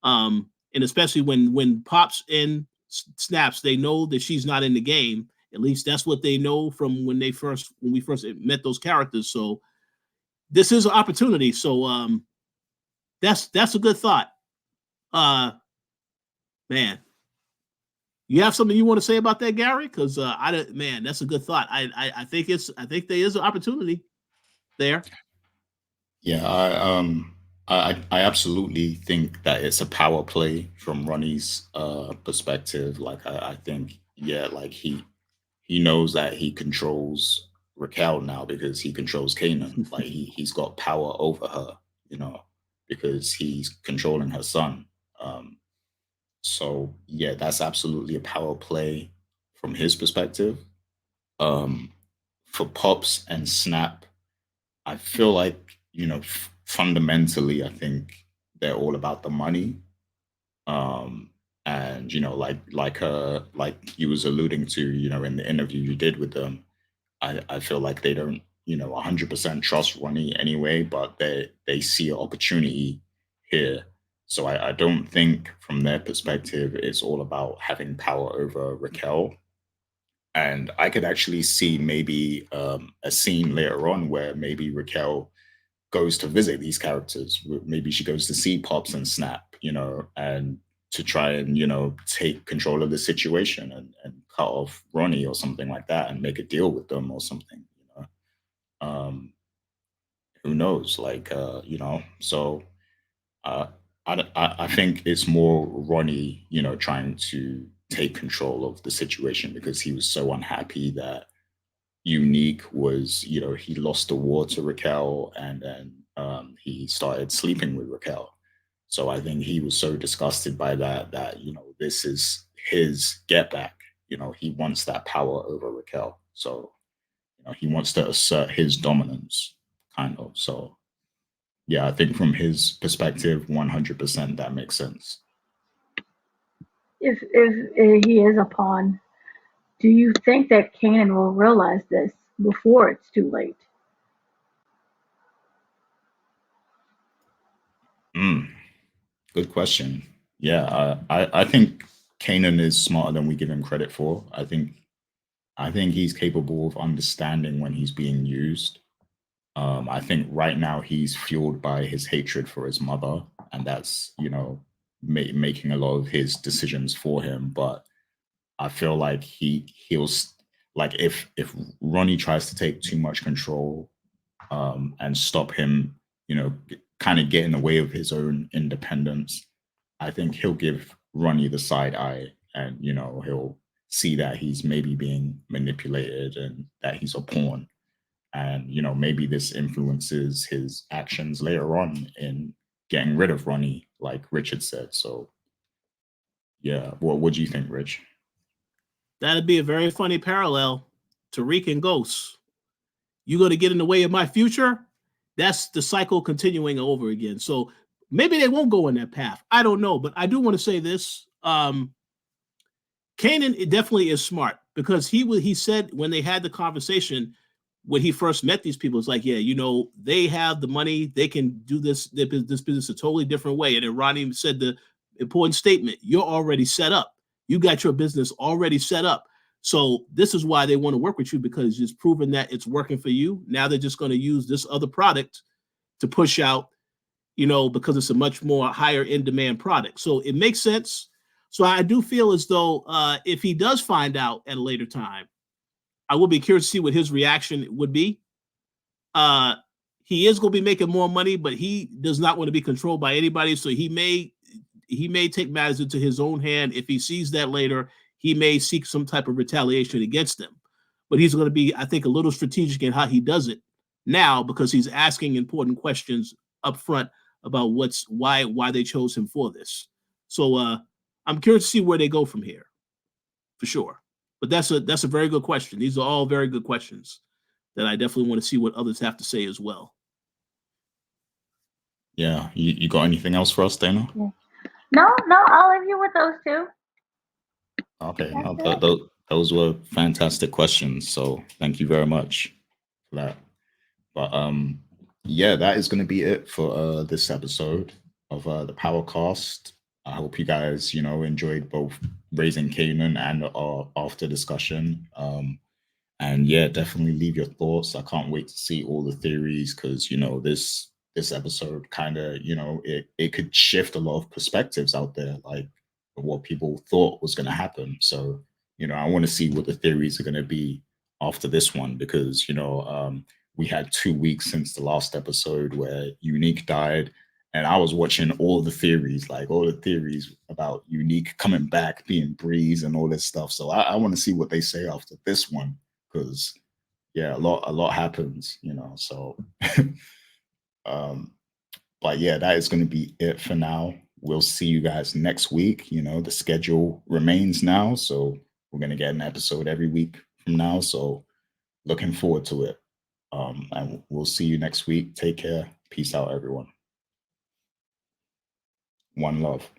And especially when Pops and Snaps, they know that she's not in the game. At least that's what they know from when we first met those characters. So this is an opportunity. So that's a good thought. Man, you have something you want to say about that, Gary? Because that's a good thought. I think there is an opportunity there. Yeah, I absolutely think that it's a power play from Ronnie's perspective. Like I think, yeah, like he knows that he controls Raquel now because he controls Kanan. Like he's got power over her, because he's controlling her son. So yeah, that's absolutely a power play from his perspective. Um, for Pops and Snap, I feel like, fundamentally, I think they're all about the money. And like you was alluding to, in the interview you did with them, I feel like they don't, 100% trust Ronnie anyway, but they see an opportunity here. So I don't think from their perspective it's all about having power over Raquel. And I could actually see maybe a scene later on where maybe Raquel goes to visit these characters. Maybe she goes to see Pops and Snap, and to try and, take control of the situation and cut off Ronnie or something like that and make a deal with them or something, Um, who knows? Like, so uh, I think it's more Ronnie, trying to take control of the situation because he was so unhappy that Unique was, he lost the war to Raquel and then he started sleeping with Raquel. So I think he was so disgusted by that, this is his get back. He wants that power over Raquel. So, he wants to assert his dominance, kind of. So, yeah, I think from his perspective, 100% that makes sense. If he is a pawn, do you think that Kanan will realize this before it's too late? Mm, good question. Yeah, I think Kanan is smarter than we give him credit for. I think he's capable of understanding when he's being used. I think right now he's fueled by his hatred for his mother, and that's making a lot of his decisions for him. But I feel like like if Ronnie tries to take too much control and stop him, kind of get in the way of his own independence, I think he'll give Ronnie the side eye, and he'll see that he's maybe being manipulated and that he's a pawn, and maybe this influences his actions later on in getting rid of Ronnie, like Richard said. So yeah, what do you think, Rich? That'd be a very funny parallel to Reek and Ghosts. You going to get in the way of my future? That's the cycle continuing over again. So maybe they won't go in that path. I don't know, but I do want to say this. Kanan definitely is smart because he said when they had the conversation when he first met these people, it's like, yeah, they have the money, they can do this business a totally different way. And then Ronnie said the important statement: you're already set up. You got your business already set up. So this is why they want to work with you, because it's proven that it's working for you. Now they're just going to use this other product to push out, because it's a much more higher in demand product. So it makes sense. So I do feel as though if he does find out at a later time, I will be curious to see what his reaction would be. He is going to be making more money, but he does not want to be controlled by anybody. So he may take matters into his own hand. If he sees that later, he may seek some type of retaliation against them. But he's going to be, I think, a little strategic in how he does it now, because he's asking important questions up front about why they chose him for this. So I'm curious to see where they go from here, for sure. But that's a very good question. These are all very good questions that I definitely want to see what others have to say as well. Yeah, you got anything else for us, Dana? Yeah. No, I'll leave you with those two. Okay, no, those were fantastic questions. So thank you very much for that. But yeah, that is going to be it for this episode of the Powercast. I hope you guys, enjoyed both Raising Canaan and our after discussion. And yeah, definitely leave your thoughts. I can't wait to see all the theories because this episode kind of it could shift a lot of perspectives out there, like what people thought was going to happen. So I want to see what the theories are going to be after this one because we had 2 weeks since the last episode where Unique died. And I was watching all the theories, like all the theories about Unique coming back, being Breeze, and all this stuff. So I want to see what they say after this one, because yeah, a lot happens, So, but yeah, that is going to be it for now. We'll see you guys next week. The schedule remains now, so we're going to get an episode every week from now. So, looking forward to it. And we'll see you next week. Take care. Peace out, everyone. One love.